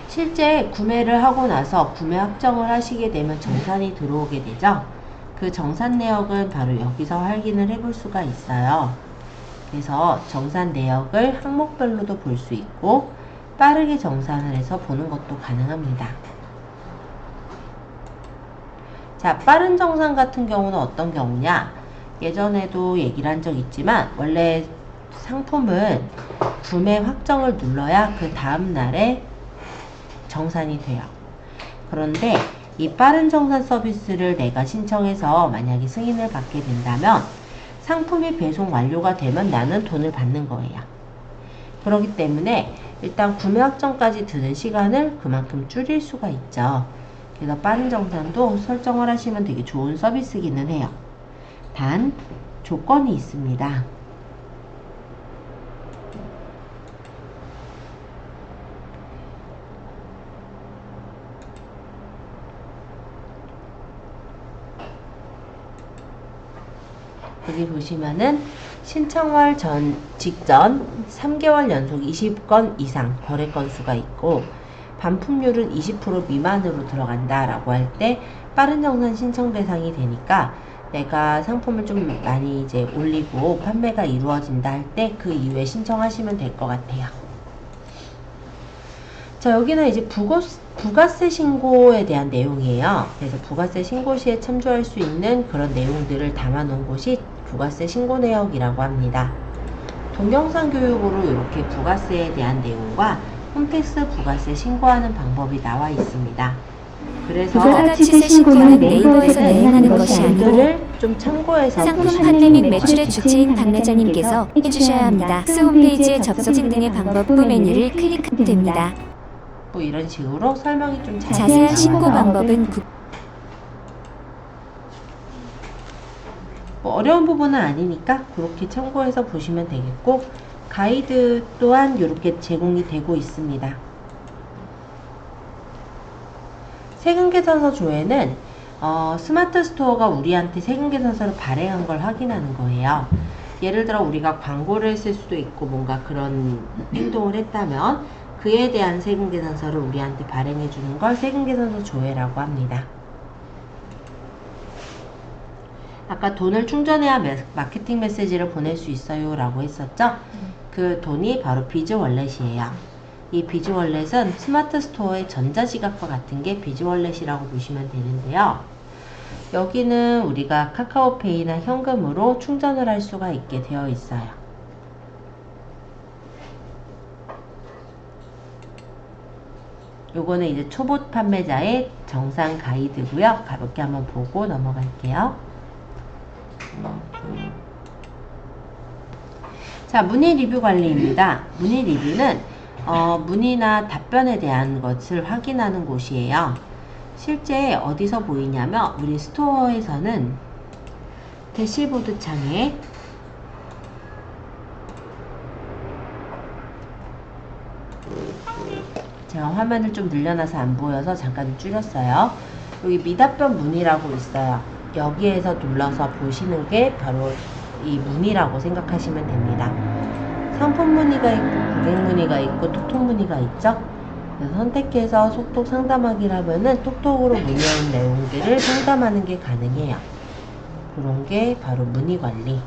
실제 구매를 하고 나서 구매 확정을 하시게 되면 정산이 들어오게 되죠. 그 정산 내역은 바로 여기서 확인을 해볼 수가 있어요. 그래서 정산 내역을 항목별로도 볼 수 있고 빠르게 정산을 해서 보는 것도 가능합니다. 자, 빠른 정산 같은 경우는 어떤 경우냐? 예전에도 얘기를 한 적 있지만 원래 상품은 구매 확정을 눌러야 그 다음 날에 정산이 돼요. 그런데 이 빠른 정산 서비스를 내가 신청해서 만약에 승인을 받게 된다면 상품이 배송 완료가 되면 나는 돈을 받는 거예요. 그렇기 때문에 일단 구매 확정까지 드는 시간을 그만큼 줄일 수가 있죠. 그래서 빠른 정산도 설정을 하시면 되게 좋은 서비스기는 해요. 단 조건이 있습니다. 여기 보시면은 신청월 직전 3개월 연속 20건 이상 거래 건수가 있고, 반품률은 20% 미만으로 들어간다 라고 할 때 빠른 정산 신청 대상이 되니까 내가 상품을 좀 많이 이제 올리고 판매가 이루어진다 할 때 그 이후에 신청하시면 될 것 같아요. 자, 여기는 이제 부가세 신고에 대한 내용이에요. 그래서 부가세 신고 시에 참조할 수 있는 그런 내용들을 담아 놓은 곳이 부가세 신고 내역이라고 합니다. 동영상 교육으로 이렇게 부가세에 대한 내용과 홈택스 부가세 신고하는 방법이 나와 있습니다. 그래서 부가가치세 신고는 네이버에서 내행하는 것이 아니고 좀 참고해서 상품 보시면 판매 및 매출의 주체인 판매자님께서 해주셔야 합니다. 스 홈페이지의 접속 등의 방법부 메뉴를 클릭하면 됩니다. 뭐 이런 식으로 설명이 좀 자세한 신고 방법은 뭐 어려운 부분은 아니니까 그렇게 참고해서 보시면 되겠고, 가이드 또한 이렇게 제공이 되고 있습니다. 세금계산서 조회는 스마트 스토어가 우리한테 세금계산서를 발행한 걸 확인하는 거예요. 예를 들어 우리가 광고를 했을 수도 있고 뭔가 그런 행동을 했다면 그에 대한 세금계산서를 우리한테 발행해 주는 걸 세금계산서 조회라고 합니다. 아까 돈을 충전해야 마케팅 메시지를 보낼 수 있어요 라고 했었죠? 그 돈이 바로 비즈월렛이에요. 이 비즈월렛은 스마트 스토어의 전자지갑과 같은 게 비즈월렛이라고 보시면 되는데요. 여기는 우리가 카카오페이나 현금으로 충전을 할 수가 있게 되어 있어요. 요거는 이제 초보 판매자의 정상 가이드고요. 가볍게 한번 보고 넘어갈게요. 자, 문의 리뷰 관리입니다. 문의 리뷰는 문의나 답변에 대한 것을 확인하는 곳이에요. 실제 어디서 보이냐면 우리 스토어에서는 대시보드 창에 제가 화면을 좀 늘려놔서 안 보여서 잠깐 줄였어요. 여기 미답변 문의라고 있어요. 여기에서 눌러서 보시는 게 바로 이 문의라고 생각하시면 됩니다. 상품 문의가 있고 고객 문의가 있고 톡톡 문의가 있죠. 그래서 선택해서 속톡 상담하기를 하면은 톡톡으로 문의한 내용들을 상담하는 게 가능해요. 그런 게 바로 문의 관리.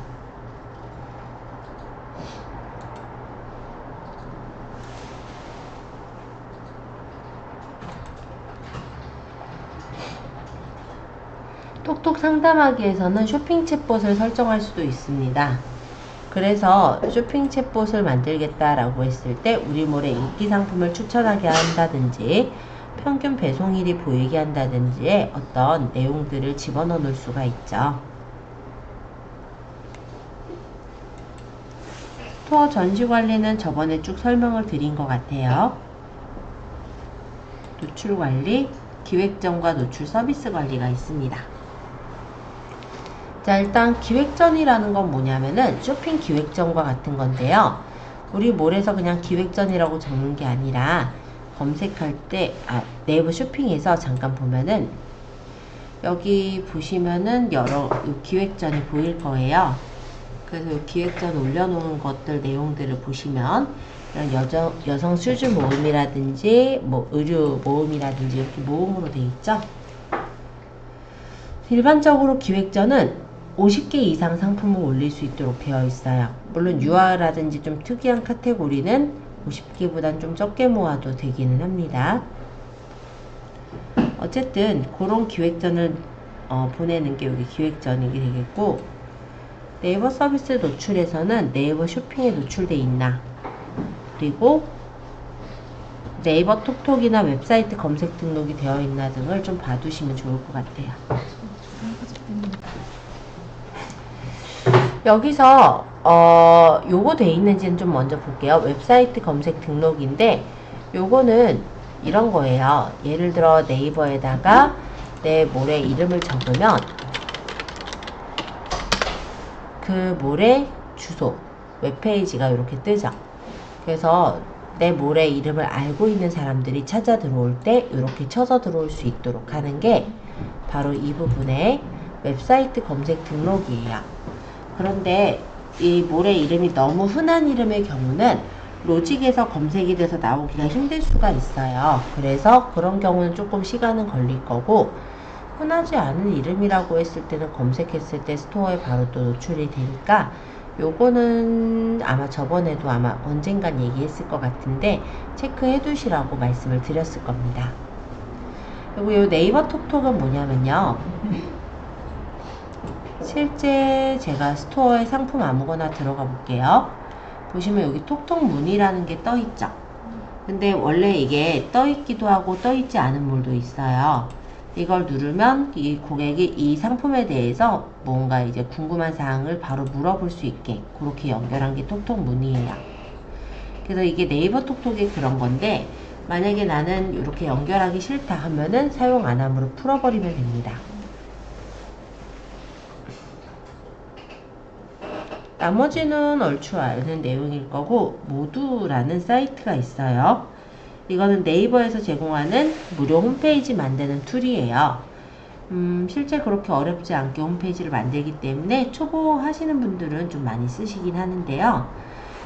톡톡 상담하기에서는 쇼핑 챗봇을 설정할 수도 있습니다. 그래서 쇼핑 챗봇을 만들겠다라고 했을 때 우리몰에 인기 상품을 추천하게 한다든지 평균 배송일이 보이게 한다든지 어떤 내용들을 집어넣어 놓을 수가 있죠. 스토어 전시 관리는 저번에 쭉 설명을 드린 것 같아요. 노출 관리, 기획전과 노출 서비스 관리가 있습니다. 자, 일단 기획전이라는 건 뭐냐면은 쇼핑 기획전과 같은 건데요. 우리 몰에서 그냥 기획전이라고 적는 게 아니라 검색할 때 네이버 쇼핑에서 잠깐 보면은 여기 보시면은 여러 기획전이 보일 거예요. 그래서 이 기획전 올려놓은 것들 내용들을 보시면 이런 여성 슈즈 모음이라든지 뭐 의류 모음이라든지 이렇게 모음으로 되어 있죠. 일반적으로 기획전은 50개 이상 상품을 올릴 수 있도록 되어 있어요. 물론 유아라든지 좀 특이한 카테고리는 50개보단 좀 적게 모아도 되기는 합니다. 어쨌든 그런 기획전을 보내는 게 여기 기획전이 되겠고, 네이버 서비스 노출에서는 네이버 쇼핑에 노출되어 있나, 그리고 네이버 톡톡이나 웹사이트 검색 등록이 되어 있나 등을 좀 봐두시면 좋을 것 같아요. 여기서 요거 돼 있는지는 좀 먼저 볼게요. 웹사이트 검색 등록인데 요거는 이런 거예요. 예를 들어 네이버에다가 내 몰의 이름을 적으면 그 몰의 주소, 웹페이지가 이렇게 뜨죠. 그래서 내 몰의 이름을 알고 있는 사람들이 찾아 들어올 때 이렇게 쳐서 들어올 수 있도록 하는 게 바로 이 부분의 웹사이트 검색 등록이에요. 그런데 이 몰의 이름이 너무 흔한 이름의 경우는 로직에서 검색이 돼서 나오기가 힘들 수가 있어요. 그래서 그런 경우는 조금 시간은 걸릴 거고, 흔하지 않은 이름이라고 했을 때는 검색했을 때 스토어에 바로 또 노출이 되니까 요거는 아마 저번에도 아마 언젠간 얘기했을 것 같은데 체크해 두시라고 말씀을 드렸을 겁니다. 그리고 요 네이버 톡톡은 뭐냐면요, 실제 제가 스토어에 상품 아무거나 들어가 볼게요. 보시면 여기 톡톡 문의라는 게 떠 있죠. 근데 원래 이게 떠 있기도 하고 떠 있지 않은 몰도 있어요. 이걸 누르면 이 고객이 이 상품에 대해서 뭔가 이제 궁금한 사항을 바로 물어볼 수 있게 그렇게 연결한 게 톡톡 문의예요. 그래서 이게 네이버 톡톡이 그런 건데, 만약에 나는 이렇게 연결하기 싫다 하면은 사용 안 함으로 풀어버리면 됩니다. 나머지는 얼추 아는 내용일 거고, 모두라는 사이트가 있어요. 이거는 네이버에서 제공하는 무료 홈페이지 만드는 툴이에요. 실제 그렇게 어렵지 않게 홈페이지를 만들기 때문에 초보 하시는 분들은 좀 많이 쓰시긴 하는데요.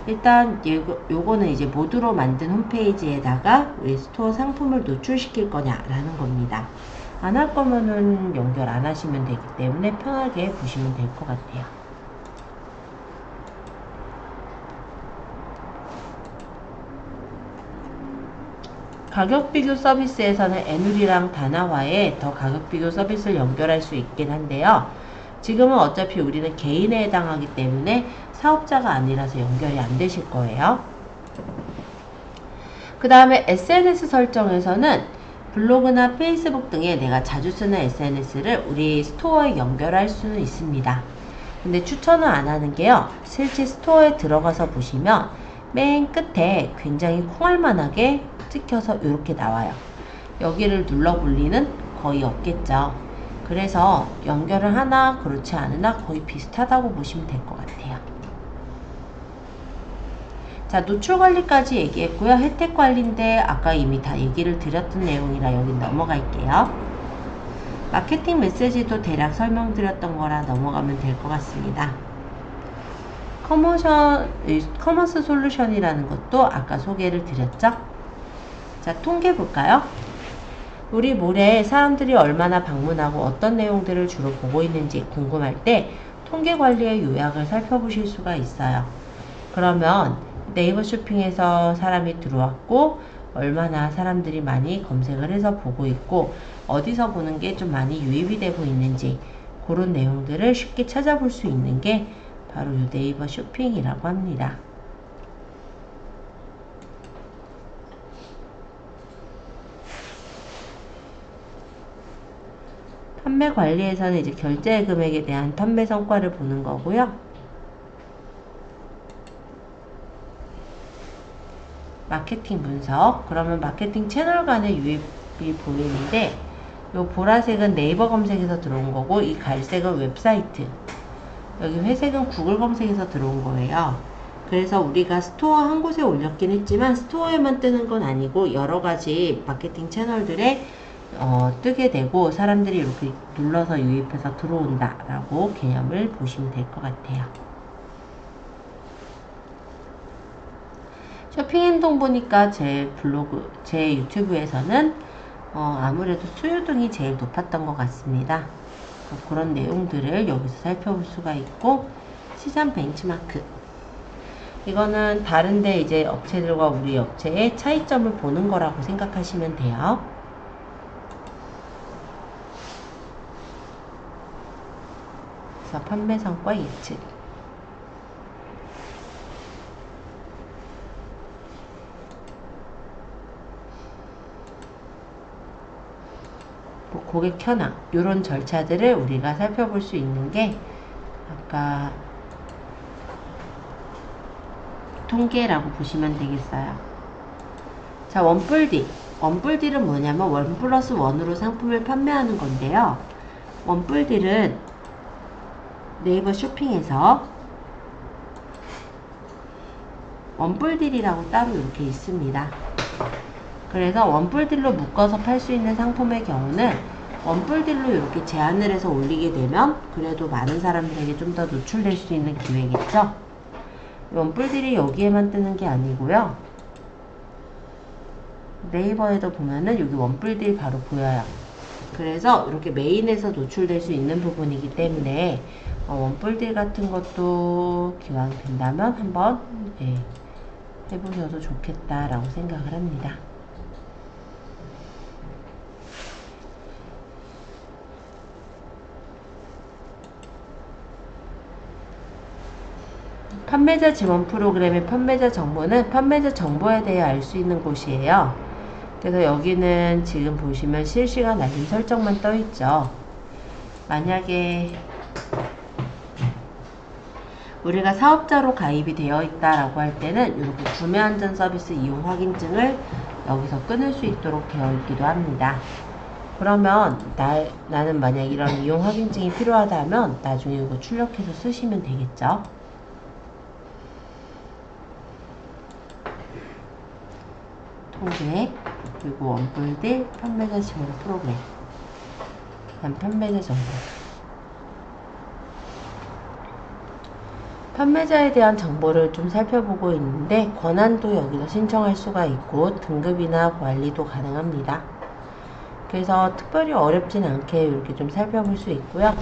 일단 요거는 이제 모두로 만든 홈페이지에다가 우리 스토어 상품을 노출시킬 거냐라는 겁니다. 안 할 거면은 연결 안 하시면 되기 때문에 편하게 보시면 될 것 같아요. 가격 비교 서비스에서는 애누리랑 다나와에 더 가격 비교 서비스를 연결할 수 있긴 한데요. 지금은 어차피 우리는 개인에 해당하기 때문에 사업자가 아니라서 연결이 안 되실 거예요. 그 다음에 SNS 설정에서는 블로그나 페이스북 등에 내가 자주 쓰는 SNS를 우리 스토어에 연결할 수는 있습니다. 근데 추천은 안 하는 게요. 실제 스토어에 들어가서 보시면 맨 끝에 굉장히 콩알만하게 찍혀서 이렇게 나와요. 여기를 눌러볼 리는 거의 없겠죠. 그래서 연결을 하나 그렇지 않으나 거의 비슷하다고 보시면 될 것 같아요. 자, 노출 관리까지 얘기했고요. 혜택 관리인데 아까 이미 다 얘기를 드렸던 내용이라 여긴 넘어갈게요. 마케팅 메시지도 대략 설명드렸던 거라 넘어가면 될 것 같습니다. 커머스 솔루션이라는 것도 아까 소개를 드렸죠. 자, 통계 볼까요? 우리 몰에 사람들이 얼마나 방문하고 어떤 내용들을 주로 보고 있는지 궁금할 때 통계 관리의 요약을 살펴보실 수가 있어요. 그러면 네이버 쇼핑에서 사람이 들어왔고 얼마나 사람들이 많이 검색을 해서 보고 있고 어디서 보는 게 좀 많이 유입이 되고 있는지 그런 내용들을 쉽게 찾아볼 수 있는 게 바로 이 네이버 쇼핑이라고 합니다. 판매 관리에서는 이제 결제 금액에 대한 판매 성과를 보는 거고요. 마케팅 분석, 그러면 마케팅 채널 간의 유입이 보이는데 요 보라색은 네이버 검색에서 들어온 거고 이 갈색은 웹사이트, 여기 회색은 구글 검색에서 들어온 거예요. 그래서 우리가 스토어 한 곳에 올렸긴 했지만 스토어에만 뜨는 건 아니고 여러 가지 마케팅 채널들에 뜨게 되고 사람들이 이렇게 눌러서 유입해서 들어온다 라고 개념을 보시면 될 것 같아요. 쇼핑 행동 보니까 제 유튜브에서는 아무래도 수요등이 제일 높았던 것 같습니다. 그런 내용들을 여기서 살펴볼 수가 있고, 시장 벤치마크, 이거는 다른데 이제 업체들과 우리 업체의 차이점을 보는 거라고 생각하시면 돼요. 그래서 판매 성과 예측, 고객 현황, 이런 절차들을 우리가 살펴볼 수 있는 게 아까 통계라고 보시면 되겠어요. 자, 원뿔딜. 원뿔딜은 뭐냐면 1+1으로 상품을 판매하는 건데요. 원뿔딜은 네이버 쇼핑에서 원뿔딜이라고 따로 이렇게 있습니다. 그래서 원뿔딜로 묶어서 팔 수 있는 상품의 경우는 원뿔딜로 이렇게 제한을 해서 올리게 되면 그래도 많은 사람들에게 좀 더 노출될 수 있는 기회겠죠. 원뿔딜이 여기에만 뜨는 게 아니고요. 네이버에도 보면은 여기 원뿔딜 바로 보여요. 그래서 이렇게 메인에서 노출될 수 있는 부분이기 때문에 원뿔딜 같은 것도 기왕 된다면 한번 해보셔도 좋겠다라고 생각을 합니다. 판매자 지원 프로그램의 판매자 정보는 판매자 정보에 대해 알 수 있는 곳이에요. 그래서 여기는 지금 보시면 실시간 알림 설정만 떠 있죠. 만약에 우리가 사업자로 가입이 되어 있다라고 할 때는 이렇게 구매 안전 서비스 이용 확인증을 여기서 끊을 수 있도록 되어 있기도 합니다. 그러면 나는 만약 이런 이용 확인증이 필요하다면 나중에 이거 출력해서 쓰시면 되겠죠. 소개, 그리고 원뿔들 판매자 지원 프로그램, 그다음 판매자 정보. 판매자에 대한 정보를 좀 살펴보고 있는데 권한도 여기서 신청할 수가 있고 등급이나 관리도 가능합니다. 그래서 특별히 어렵진 않게 이렇게 좀 살펴볼 수 있고요.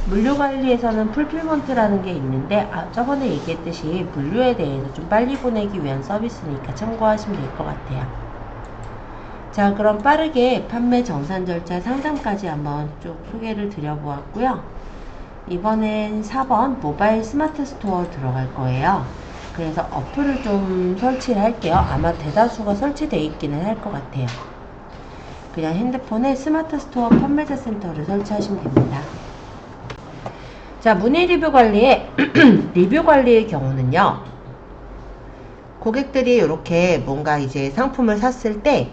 물류관리에서는 풀필먼트라는 게 있는데 저번에 얘기했듯이 물류에 대해서 좀 빨리 보내기 위한 서비스니까 참고하시면 될 것 같아요. 자, 그럼 빠르게 판매 정산 절차 상담까지 한번 쭉 소개를 드려보았고요. 이번엔 4번 모바일 스마트 스토어 들어갈 거예요. 그래서 어플을 좀 설치를 할게요. 아마 대다수가 설치되어 있기는 할 것 같아요. 그냥 핸드폰에 스마트 스토어 판매자 센터를 설치하시면 됩니다. 자, 문의 리뷰 관리에 리뷰 관리의 경우는요. 고객들이 이렇게 뭔가 이제 상품을 샀을 때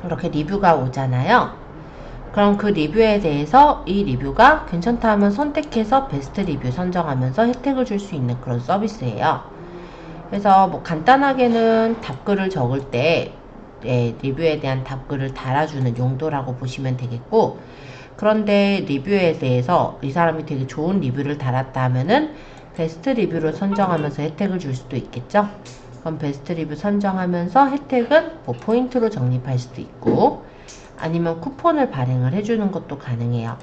이렇게 리뷰가 오잖아요. 그럼 그 리뷰에 대해서 이 리뷰가 괜찮다 하면 선택해서 베스트 리뷰 선정하면서 혜택을 줄 수 있는 그런 서비스예요. 그래서 뭐 간단하게는 답글을 적을 때 리뷰에 대한 답글을 달아주는 용도라고 보시면 되겠고, 그런데 리뷰에 대해서 이 사람이 되게 좋은 리뷰를 달았다 하면은 베스트 리뷰를 선정하면서 혜택을 줄 수도 있겠죠. 그럼 베스트 리뷰 선정하면서 혜택은 뭐 포인트로 적립할 수도 있고 아니면 쿠폰을 발행을 해주는 것도 가능해요.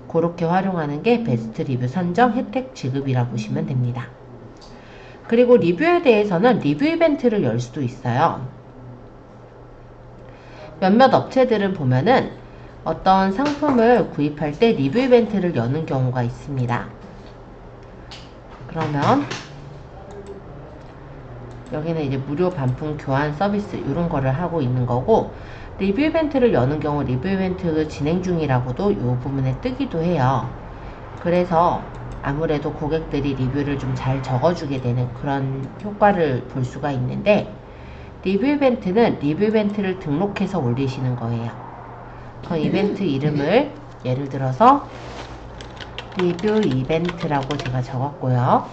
그렇게 활용하는 게 베스트 리뷰 선정 혜택 지급이라고 보시면 됩니다. 그리고 리뷰에 대해서는 리뷰 이벤트를 열 수도 있어요. 몇몇 업체들은 보면은 어떤 상품을 구입할 때 리뷰 이벤트를 여는 경우가 있습니다. 그러면 여기는 이제 무료 반품 교환 서비스 이런 거를 하고 있는 거고, 리뷰 이벤트를 여는 경우 리뷰 이벤트 진행 중이라고도 이 부분에 뜨기도 해요. 그래서 아무래도 고객들이 리뷰를 좀 잘 적어주게 되는 그런 효과를 볼 수가 있는데, 리뷰 이벤트는 리뷰 이벤트를 등록해서 올리시는 거예요. 그 이벤트 이름을 예를 들어서 리뷰 이벤트라고 제가 적었고요.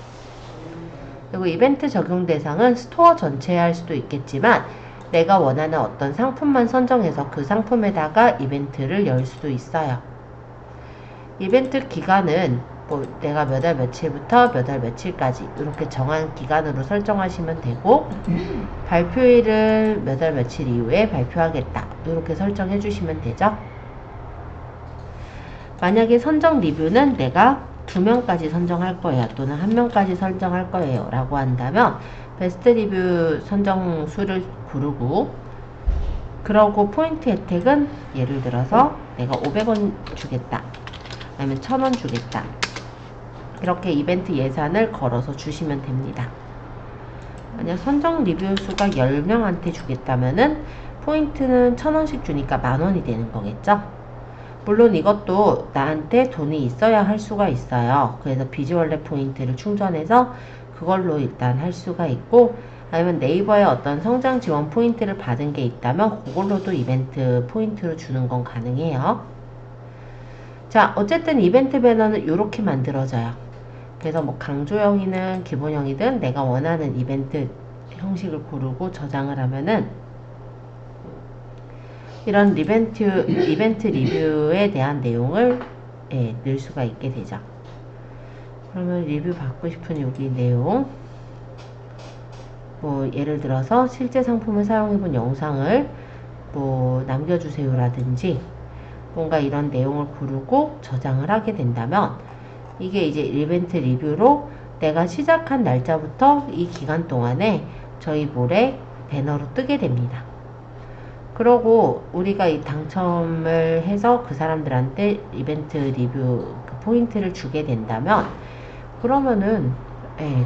그리고 이벤트 적용 대상은 스토어 전체에 할 수도 있겠지만 내가 원하는 어떤 상품만 선정해서 그 상품에다가 이벤트를 열 수도 있어요. 이벤트 기간은 뭐 내가 몇 월 며칠부터 몇 월 며칠까지 이렇게 정한 기간으로 설정하시면 되고, 발표일을 몇 월 며칠 이후에 발표하겠다 이렇게 설정해 주시면 되죠. 만약에 선정 리뷰는 내가 2명까지 선정할 거예요, 또는 1명까지 선정할 거예요 라고 한다면 베스트 리뷰 선정 수를 고르고, 그러고 포인트 혜택은 예를 들어서 내가 500원 주겠다 아니면 1000원 주겠다 이렇게 이벤트 예산을 걸어서 주시면 됩니다. 만약 선정 리뷰 수가 10명한테 주겠다면은 포인트는 1000원씩 주니까 10,000원이 되는 거겠죠. 물론 이것도 나한테 돈이 있어야 할 수가 있어요. 그래서 비즈월렛 포인트를 충전해서 그걸로 일단 할 수가 있고, 아니면 네이버에 어떤 성장 지원 포인트를 받은 게 있다면 그걸로도 이벤트 포인트로 주는 건 가능해요. 자, 어쨌든 이벤트 배너는 이렇게 만들어져요. 그래서 뭐 강조형이든 기본형이든 내가 원하는 이벤트 형식을 고르고 저장을 하면은 이런 이벤트 리뷰에 대한 내용을 넣을 수가 있게 되죠. 그러면 리뷰 받고 싶은 여기 내용, 뭐 예를 들어서 실제 상품을 사용해본 영상을 뭐 남겨주세요 라든지 뭔가 이런 내용을 고르고 저장을 하게 된다면 이게 이제 이벤트 리뷰로 내가 시작한 날짜부터 이 기간 동안에 저희 몰에 배너로 뜨게 됩니다. 그러고 우리가 이 당첨을 해서 그 사람들한테 이벤트 리뷰 그 포인트를 주게 된다면, 그러면은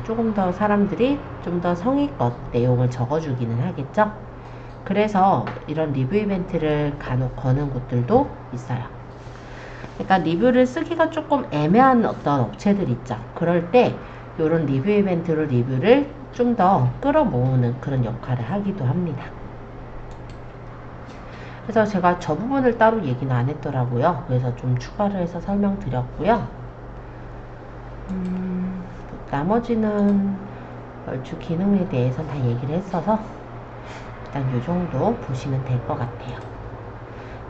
조금 더 사람들이 좀 더 성의껏 내용을 적어주기는 하겠죠. 그래서 이런 리뷰 이벤트를 간혹 거는 곳들도 있어요. 그러니까 리뷰를 쓰기가 조금 애매한 어떤 업체들 있죠. 그럴 때 이런 리뷰 이벤트로 리뷰를 좀 더 끌어모으는 그런 역할을 하기도 합니다. 그래서 제가 저 부분을 따로 얘기는 안 했더라고요. 그래서 좀 추가를 해서 설명드렸고요. 나머지는 얼추 기능에 대해서 다 얘기를 했어서 일단 요 정도 보시면 될 것 같아요.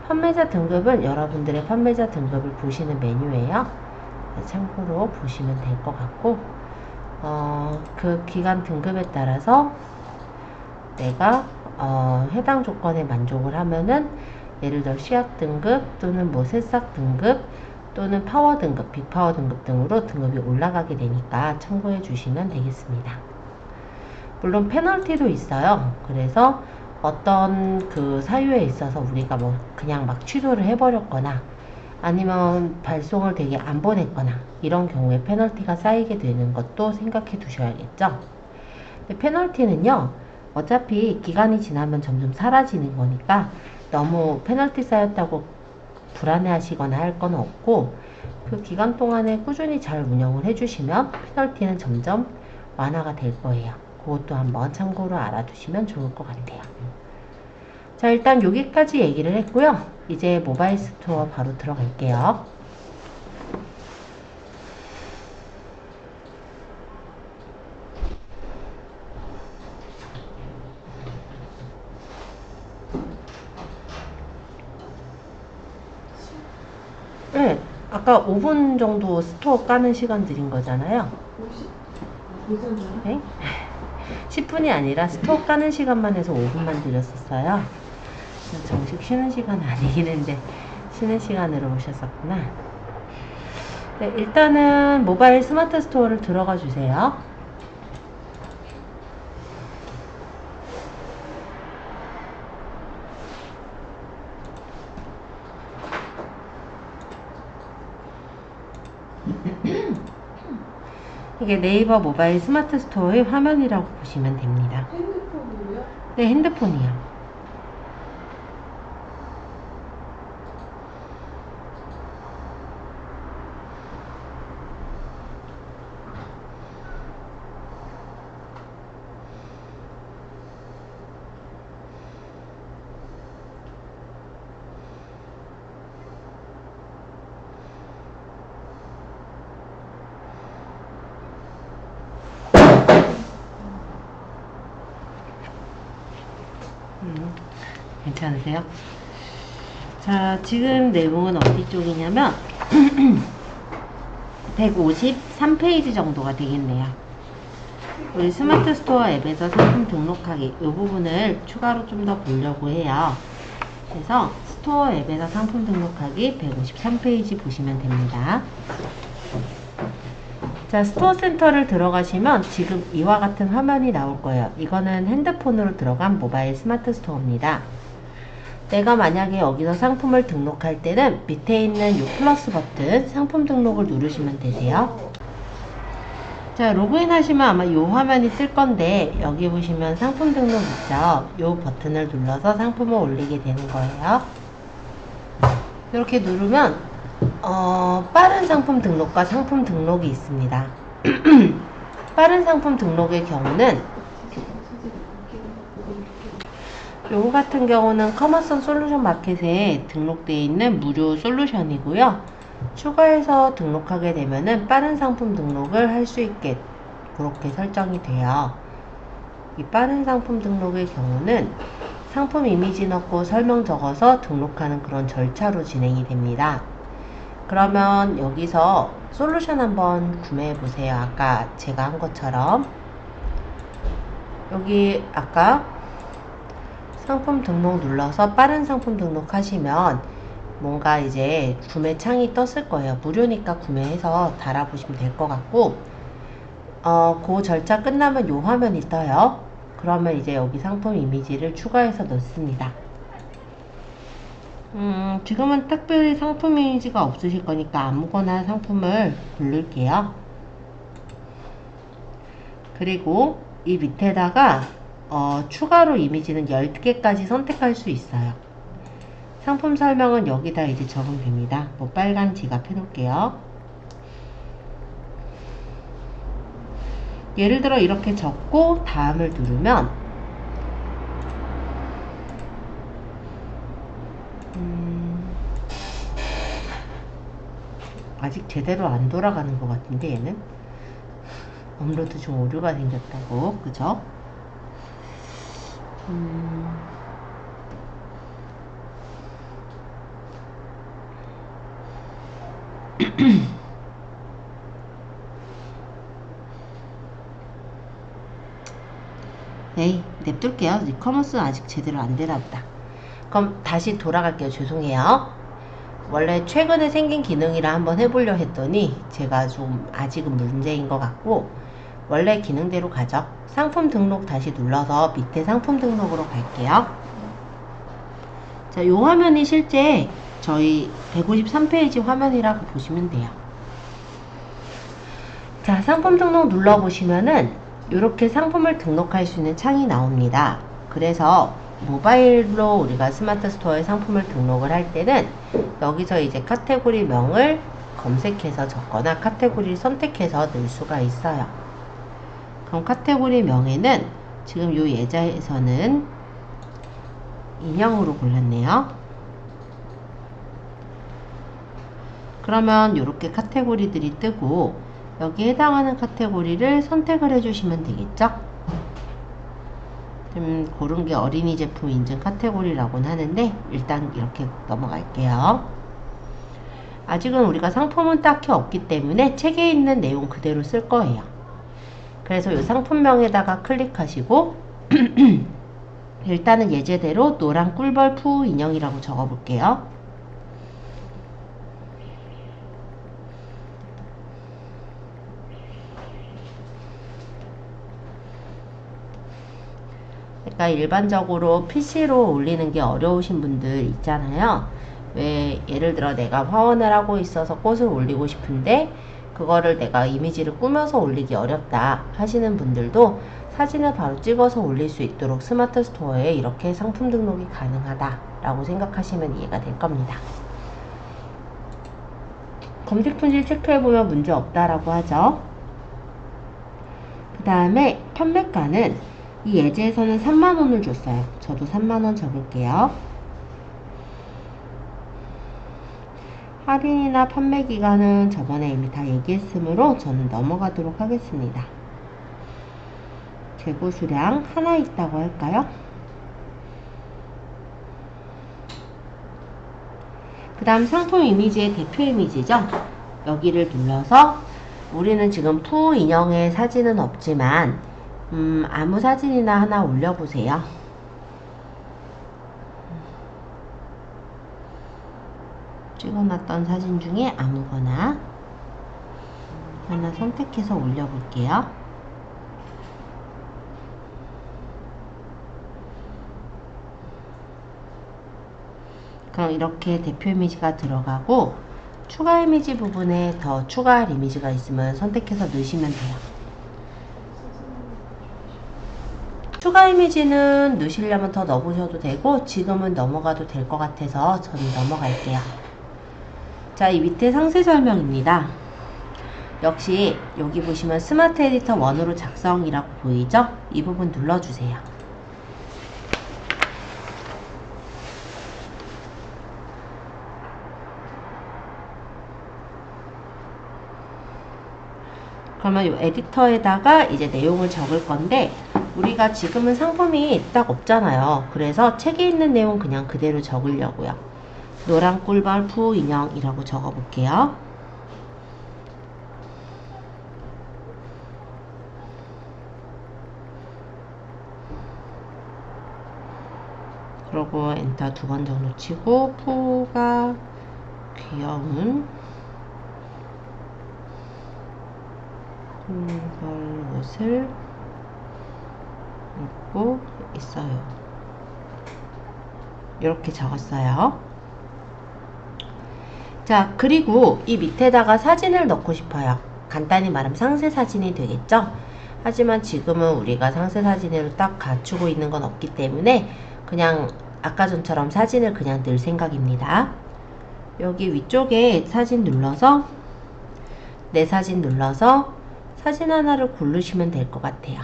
판매자 등급은 여러분들의 판매자 등급을 보시는 메뉴예요. 참고로 보시면 될 것 같고, 그 기간 등급에 따라서 내가 해당 조건에 만족을 하면은, 예를 들어 씨앗 등급 또는 뭐 새싹 등급 또는 파워 등급, 빅파워 등급 등으로 등급이 올라가게 되니까 참고해 주시면 되겠습니다. 물론 페널티도 있어요. 그래서 어떤 그 사유에 있어서 우리가 뭐 그냥 막 취소를 해버렸거나 아니면 발송을 되게 안 보냈거나 이런 경우에 페널티가 쌓이게 되는 것도 생각해 두셔야겠죠. 근데 페널티는요, 어차피 기간이 지나면 점점 사라지는 거니까 너무 페널티 쌓였다고 불안해 하시거나 할 건 없고, 그 기간 동안에 꾸준히 잘 운영을 해주시면 페널티는 점점 완화가 될 거예요. 그것도 한번 참고로 알아두시면 좋을 것 같아요. 자, 일단 여기까지 얘기를 했고요. 이제 모바일 스토어 바로 들어갈게요. 네, 아까 5분 정도 스토어 까는 시간 드린 거잖아요. 네? 10분이 아니라 스토어 까는 시간만 해서 5분만 드렸었어요. 정식 쉬는 시간 아니긴 한데 쉬는 시간으로 오셨었구나. 네, 일단은 모바일 스마트 스토어를 들어가 주세요. 이게 네이버 모바일 스마트 스토어의 화면이라고 보시면 됩니다. 핸드폰이요? 네, 핸드폰이요. 괜찮으세요? 자, 지금 내용은 어디 쪽이냐면 153페이지 정도가 되겠네요. 우리 스마트 스토어 앱에서 상품 등록하기 이 부분을 추가로 좀 더 보려고 해요. 그래서 스토어 앱에서 상품 등록하기 153페이지 보시면 됩니다. 자, 스토어 센터를 들어가시면 지금 이와 같은 화면이 나올 거예요. 이거는 핸드폰으로 들어간 모바일 스마트 스토어입니다. 내가 만약에 여기서 상품을 등록할 때는 밑에 있는 이 플러스 버튼 상품 등록을 누르시면 되세요. 자, 로그인 하시면 아마 이 화면이 뜰 건데 여기 보시면 상품 등록 있죠. 이 버튼을 눌러서 상품을 올리게 되는 거예요. 이렇게 누르면 빠른 상품 등록과 상품 등록이 있습니다. 빠른 상품 등록의 경우는 요거 같은 경우는 커머슨 솔루션 마켓에 등록되어 있는 무료 솔루션이고요. 추가해서 등록하게 되면은 빠른 상품 등록을 할 수 있게 그렇게 설정이 돼요. 이 빠른 상품 등록의 경우는 상품 이미지 넣고 설명 적어서 등록하는 그런 절차로 진행이 됩니다. 그러면 여기서 솔루션 한번 구매해 보세요. 아까 제가 한 것처럼 여기 아까 상품 등록 눌러서 빠른 상품 등록 하시면 뭔가 이제 구매 창이 떴을 거예요. 무료니까 구매해서 달아보시면 될 것 같고, 그 절차 끝나면 요 화면이 떠요. 그러면 이제 여기 상품 이미지를 추가해서 넣습니다. 지금은 특별히 상품 이미지가 없으실 거니까 아무거나 상품을 고를게요. 그리고 이 밑에다가 추가로 이미지는 10개까지 선택할 수 있어요. 상품 설명은 여기다 이제 적으면 됩니다. 뭐 빨간 지갑 해놓을게요. 예를 들어 이렇게 적고 다음을 누르면 아직 제대로 안 돌아가는 것 같은데 얘는 업로드 중 오류가 생겼다고, 그죠? 에이, 냅둘게요. 이커머스 아직 제대로 안 되나 보다. 그럼 다시 돌아갈게요. 죄송해요. 원래 최근에 생긴 기능이라 한번 해보려 했더니 제가 좀 아직은 문제인 것 같고, 원래 기능대로 가죠. 상품 등록 다시 눌러서 밑에 상품 등록으로 갈게요. 자, 요 화면이 실제 저희 153페이지 화면이라고 보시면 돼요. 자, 상품 등록 눌러보시면은 이렇게 상품을 등록할 수 있는 창이 나옵니다. 그래서 모바일로 우리가 스마트 스토어에 상품을 등록을 할 때는 여기서 이제 카테고리 명을 검색해서 적거나 카테고리를 선택해서 넣을 수가 있어요. 그럼 카테고리 명에는 지금 이 예제에서는 인형으로 골랐네요. 그러면 이렇게 카테고리들이 뜨고 여기에 해당하는 카테고리를 선택을 해주시면 되겠죠? 고른 게 어린이 제품 인증 카테고리라고는 하는데 일단 이렇게 넘어갈게요. 아직은 우리가 상품은 딱히 없기 때문에 책에 있는 내용 그대로 쓸 거예요. 그래서 이 상품명에다가 클릭하시고 일단은 예제대로 노란 꿀벌 푸 인형이라고 적어 볼게요. 그러니까 일반적으로 PC로 올리는 게 어려우신 분들 있잖아요. 왜 예를 들어 내가 화원을 하고 있어서 꽃을 올리고 싶은데 그거를 내가 이미지를 꾸며서 올리기 어렵다 하시는 분들도 사진을 바로 찍어서 올릴 수 있도록 스마트 스토어에 이렇게 상품 등록이 가능하다 라고 생각하시면 이해가 될 겁니다. 검색 품질 체크해보면 문제 없다라고 하죠. 그 다음에 판매가는 이 예제에서는 3만원을 줬어요. 저도 3만원 적을게요. 할인이나 판매 기간은 저번에 이미 다 얘기했으므로 저는 넘어가도록 하겠습니다. 재고 수량 하나 있다고 할까요? 그 다음 상품 이미지의 대표 이미지죠. 여기를 눌러서 우리는 지금 푸 인형의 사진은 없지만 아무 사진이나 하나 올려보세요. 찍어놨던 사진 중에 아무거나 하나 선택해서 올려볼게요. 그럼 이렇게 대표 이미지가 들어가고 추가 이미지 부분에 더 추가할 이미지가 있으면 선택해서 넣으시면 돼요. 추가 이미지는 넣으시려면 더 넣으셔도 되고 지금은 넘어가도 될 것 같아서 저는 넘어갈게요. 자, 이 밑에 상세 설명입니다. 역시 여기 보시면 스마트 에디터 1으로 작성이라고 보이죠? 이 부분 눌러주세요. 그러면 이 에디터에다가 이제 내용을 적을 건데 우리가 지금은 상품이 딱 없잖아요. 그래서 책에 있는 내용 그냥 그대로 적으려고요. 노란 꿀벌 푸 인형이라고 적어 볼게요. 그리고 엔터 2번 정도 치고 푸가 귀여운 꿀벌 옷을 입고 있어요. 이렇게 적었어요. 자, 그리고 이 밑에다가 사진을 넣고 싶어요. 간단히 말하면 상세 사진이 되겠죠? 하지만 지금은 우리가 상세 사진으로 딱 갖추고 있는 건 없기 때문에 그냥 아까 전처럼 사진을 그냥 넣을 생각입니다. 여기 위쪽에 사진 눌러서 내 사진 눌러서 사진 하나를 고르시면 될 것 같아요.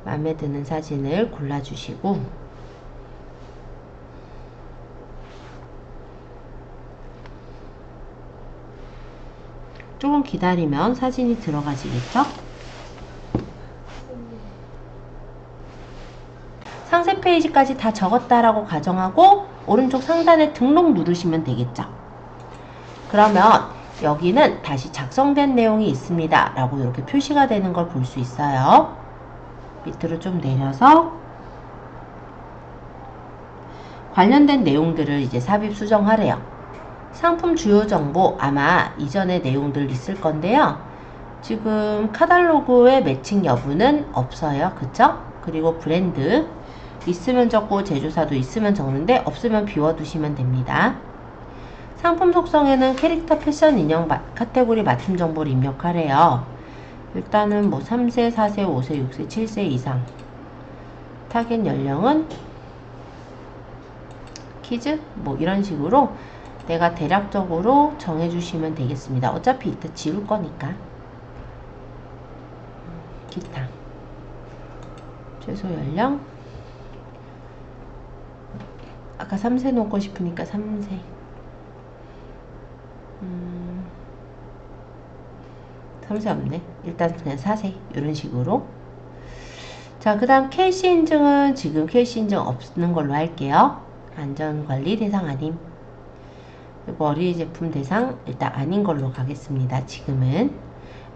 마음에 드는 사진을 골라주시고 조금 기다리면 사진이 들어가지겠죠? 페이지까지 다 적었다라고 가정하고 오른쪽 상단에 등록 누르시면 되겠죠. 그러면 여기는 다시 작성된 내용이 있습니다 라고 이렇게 표시가 되는 걸 볼 수 있어요. 밑으로 좀 내려서 관련된 내용들을 이제 삽입 수정하래요. 상품 주요 정보 아마 이전의 내용들 있을 건데요. 지금 카탈로그의 매칭 여부는 없어요. 그쵸? 그리고 브랜드 있으면 적고 제조사도 있으면 적는데 없으면 비워두시면 됩니다. 상품 속성에는 캐릭터, 패션, 인형, 카테고리 맞춤 정보를 입력하래요. 일단은 뭐 3세, 4세, 5세, 6세, 7세 이상. 타겟 연령은 키즈? 뭐 이런 식으로 내가 대략적으로 정해주시면 되겠습니다. 어차피 이따 지울 거니까. 기타. 최소 연령. 아까 3세 놓고 싶으니까 3세. 3세 없네. 일단 그냥 4세. 이런 식으로. 자, 그 다음 캐시 인증은 지금 캐시 인증 없는 걸로 할게요. 안전관리 대상 아님. 머리 제품 대상 일단 아닌 걸로 가겠습니다. 지금은.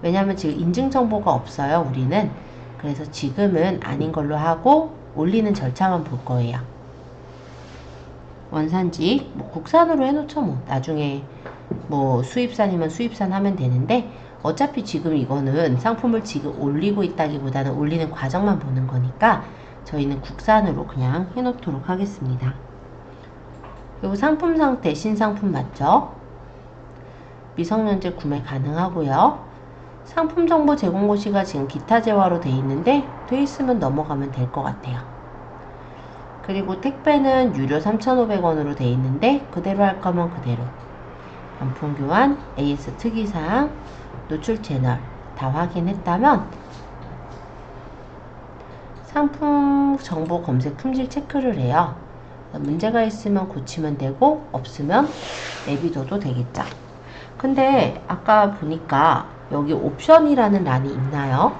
왜냐면 지금 인증 정보가 없어요. 우리는. 그래서 지금은 아닌 걸로 하고 올리는 절차만 볼 거예요. 원산지 뭐 국산으로 해놓죠. 뭐 나중에 뭐 수입산이면 수입산 하면 되는데 어차피 지금 이거는 상품을 지금 올리고 있다기보다는 올리는 과정만 보는 거니까 저희는 국산으로 그냥 해놓도록 하겠습니다. 그리고 상품 상태 신상품 맞죠? 미성년자 구매 가능하고요. 상품 정보 제공 고시가 지금 기타 재화로 돼 있는데 돼 있으면 넘어가면 될 것 같아요. 그리고 택배는 유료 3,500원으로 돼 있는데 그대로 할 거면 그대로. 반품 교환, AS 특이사항, 노출 채널 다 확인했다면 상품 정보 검색 품질 체크를 해요. 문제가 있으면 고치면 되고 없으면 내비둬도 되겠죠. 근데 아까 보니까 여기 옵션이라는 란이 있나요?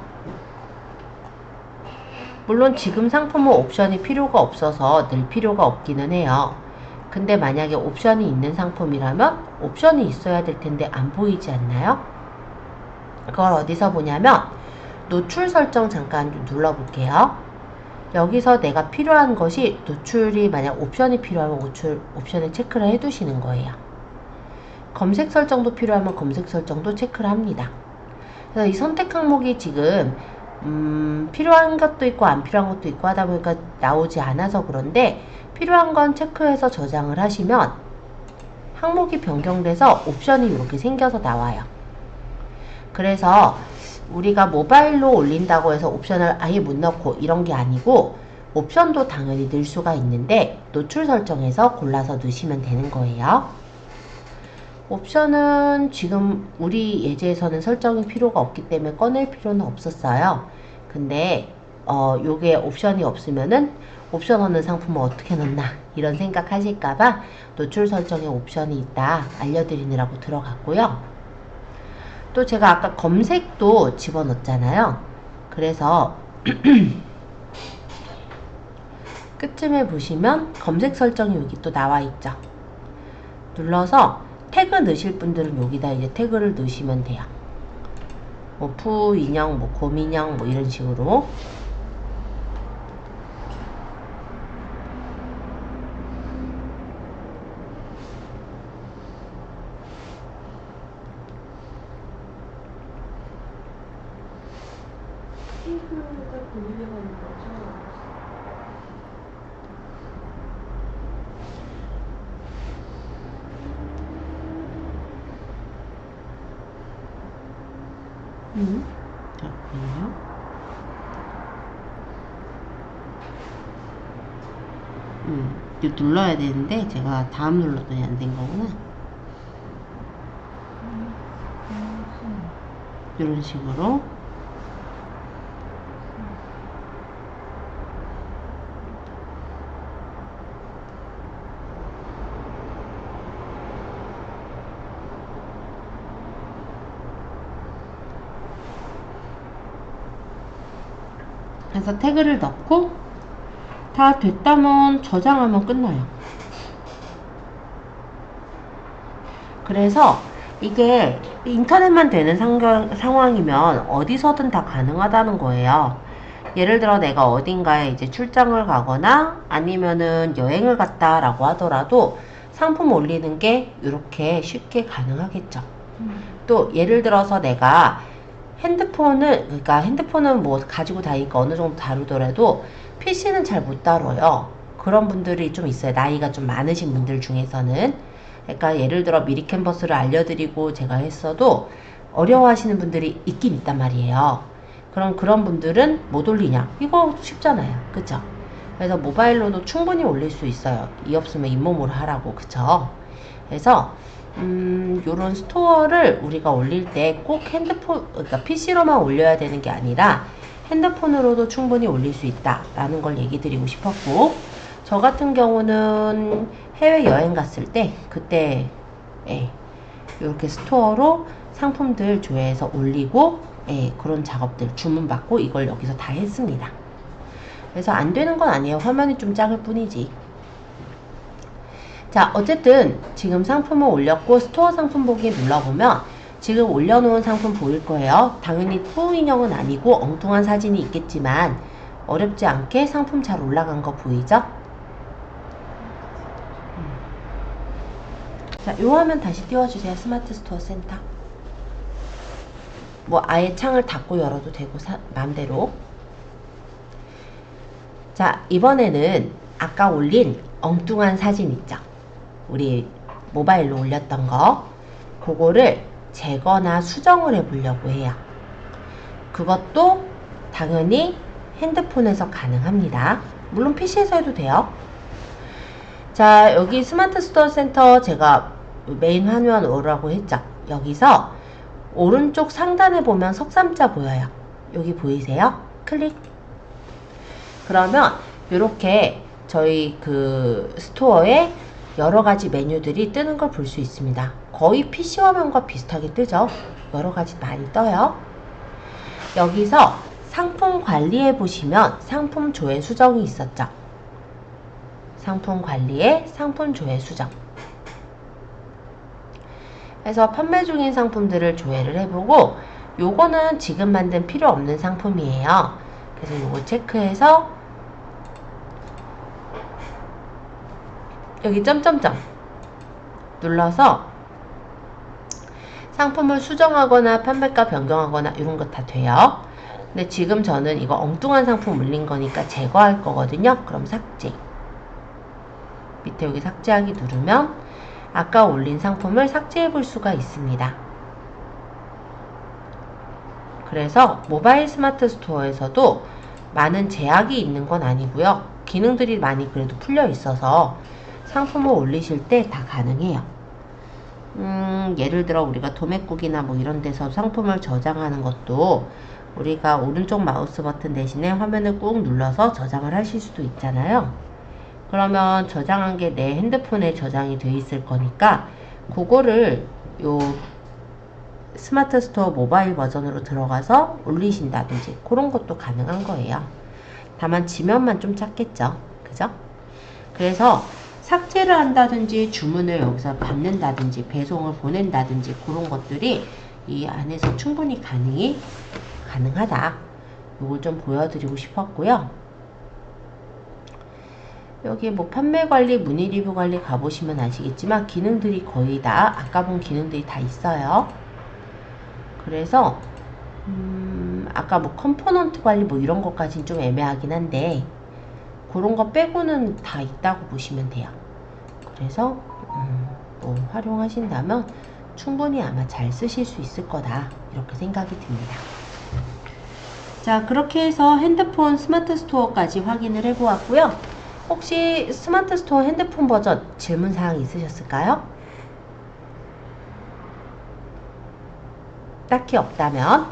물론 지금 상품은 옵션이 필요가 없어서 늘 필요가 없기는 해요. 근데 만약에 옵션이 있는 상품이라면 옵션이 있어야 될 텐데 안 보이지 않나요? 그걸 어디서 보냐면 노출 설정 잠깐 좀 눌러볼게요. 여기서 내가 필요한 것이 노출이 만약 옵션이 필요하면 옵션을 체크를 해두시는 거예요. 검색 설정도 필요하면 검색 설정도 체크를 합니다. 그래서 이 선택 항목이 지금 필요한 것도 있고 안 필요한 것도 있고 하다 보니까 나오지 않아서 그런데 필요한 건 체크해서 저장을 하시면 항목이 변경돼서 옵션이 이렇게 생겨서 나와요. 그래서 우리가 모바일로 올린다고 해서 옵션을 아예 못 넣고 이런 게 아니고 옵션도 당연히 넣을 수가 있는데 노출 설정에서 골라서 넣으시면 되는 거예요. 옵션은 지금 우리 예제에서는 설정이 필요가 없기 때문에 꺼낼 필요는 없었어요. 근데 요게 옵션이 없으면은 옵션 없는 상품을 어떻게 넣나 이런 생각 하실까봐 노출 설정에 옵션이 있다 알려드리느라고 들어갔고요. 또 제가 아까 검색도 집어넣었잖아요. 그래서 끝쯤에 보시면 검색 설정이 여기 또 나와 있죠. 눌러서 태그 넣으실 분들은 여기다 이제 태그를 넣으시면 돼요. 뭐 푸 인형, 뭐 곰 인형, 뭐 이런 식으로. 잠깐만요. 이거 눌러야 되는데 제가 다음 눌렀더니 안 된 거구나. 이런 식으로. 그래서 태그를 넣고 다 됐다면 저장하면 끝나요. 그래서 이게 인터넷만 되는 상황이면 어디서든 다 가능하다는 거예요. 예를 들어 내가 어딘가에 이제 출장을 가거나 아니면은 여행을 갔다라고 하더라도 상품 올리는 게 이렇게 쉽게 가능하겠죠. 또 예를 들어서 내가 핸드폰은 뭐 가지고 다니니까 어느 정도 다루더라도 PC는 잘 못 다뤄요. 그런 분들이 좀 있어요. 나이가 좀 많으신 분들 중에서는. 그러니까 예를 들어 미리 캔버스를 알려드리고 제가 했어도 어려워하시는 분들이 있긴 있단 말이에요. 그럼 그런 분들은 못 올리냐? 이거 쉽잖아요. 그쵸? 그래서 모바일로도 충분히 올릴 수 있어요. 이 없으면 잇몸으로 하라고. 그쵸? 그래서 요런 스토어를 우리가 올릴 때 꼭 그러니까 PC로만 올려야 되는 게 아니라 핸드폰으로도 충분히 올릴 수 있다라는 걸 얘기 드리고 싶었고, 저 같은 경우는 해외여행 갔을 때 그때 이렇게 스토어로 상품들 조회해서 올리고 그런 작업들 주문받고 이걸 여기서 다 했습니다. 그래서 안 되는 건 아니에요. 화면이 좀 작을 뿐이지. 자, 어쨌든 지금 상품을 올렸고 스토어 상품 보기 눌러보면 지금 올려놓은 상품 보일 거예요. 당연히 푸 인형은 아니고 엉뚱한 사진이 있겠지만 어렵지 않게 상품 잘 올라간 거 보이죠? 자, 요 화면 다시 띄워주세요. 스마트 스토어 센터. 뭐 아예 창을 닫고 열어도 되고 마음대로. 자, 이번에는 아까 올린 엉뚱한 사진 있죠? 우리 모바일로 올렸던 거, 그거를 제거나 수정을 해보려고 해요. 그것도 당연히 핸드폰에서 가능합니다. 물론 PC에서 해도 돼요. 자, 여기 스마트 스토어 센터 제가 메인 화면 오라고 했죠. 여기서 오른쪽 상단에 보면 석삼자 보여요. 여기 보이세요? 클릭. 그러면 이렇게 저희 그 스토어에 여러 가지 메뉴들이 뜨는 걸 볼 수 있습니다. 거의 PC 화면과 비슷하게 뜨죠. 여러 가지 많이 떠요. 여기서 상품 관리에 보시면 상품 조회 수정이 있었죠. 상품 관리에 상품 조회 수정. 해서 판매 중인 상품들을 조회를 해보고, 요거는 지금 만든 필요 없는 상품이에요. 그래서 요거 체크해서 여기 점점점 눌러서 상품을 수정하거나 판매가 변경하거나 이런 거 다 돼요. 근데 지금 저는 이거 엉뚱한 상품 올린 거니까 제거할 거거든요. 그럼 삭제. 밑에 여기 삭제하기 누르면 아까 올린 상품을 삭제해 볼 수가 있습니다. 그래서 모바일 스마트 스토어에서도 많은 제약이 있는 건 아니고요. 기능들이 많이 그래도 풀려 있어서 상품을 올리실 때 다 가능해요. 예를 들어 우리가 도매국이나 뭐 이런 데서 상품을 저장하는 것도 우리가 오른쪽 마우스 버튼 대신에 화면을 꾹 눌러서 저장을 하실 수도 있잖아요. 그러면 저장한 게 내 핸드폰에 저장이 돼 있을 거니까 그거를 요 스마트 스토어 모바일 버전으로 들어가서 올리신다든지 그런 것도 가능한 거예요. 다만 지면만 좀 작겠죠. 그죠? 그래서 삭제를 한다든지 주문을 여기서 받는다든지 배송을 보낸다든지 그런 것들이 이 안에서 충분히 가능하다. 이걸 좀 보여드리고 싶었고요. 여기 뭐 판매 관리, 문의 리뷰 관리 가보시면 아시겠지만 기능들이 거의 다 아까 본 기능들이 다 있어요. 그래서 아까 뭐 컴포넌트 관리 뭐 이런 것까지는 좀 애매하긴 한데 그런 거 빼고는 다 있다고 보시면 돼요. 그래서 뭐 활용하신다면 충분히 아마 잘 쓰실 수 있을 거다 이렇게 생각이 듭니다. 자, 그렇게 해서 핸드폰 스마트 스토어까지 확인을 해보았고요. 혹시 스마트 스토어 핸드폰 버전 질문사항 있으셨을까요? 딱히 없다면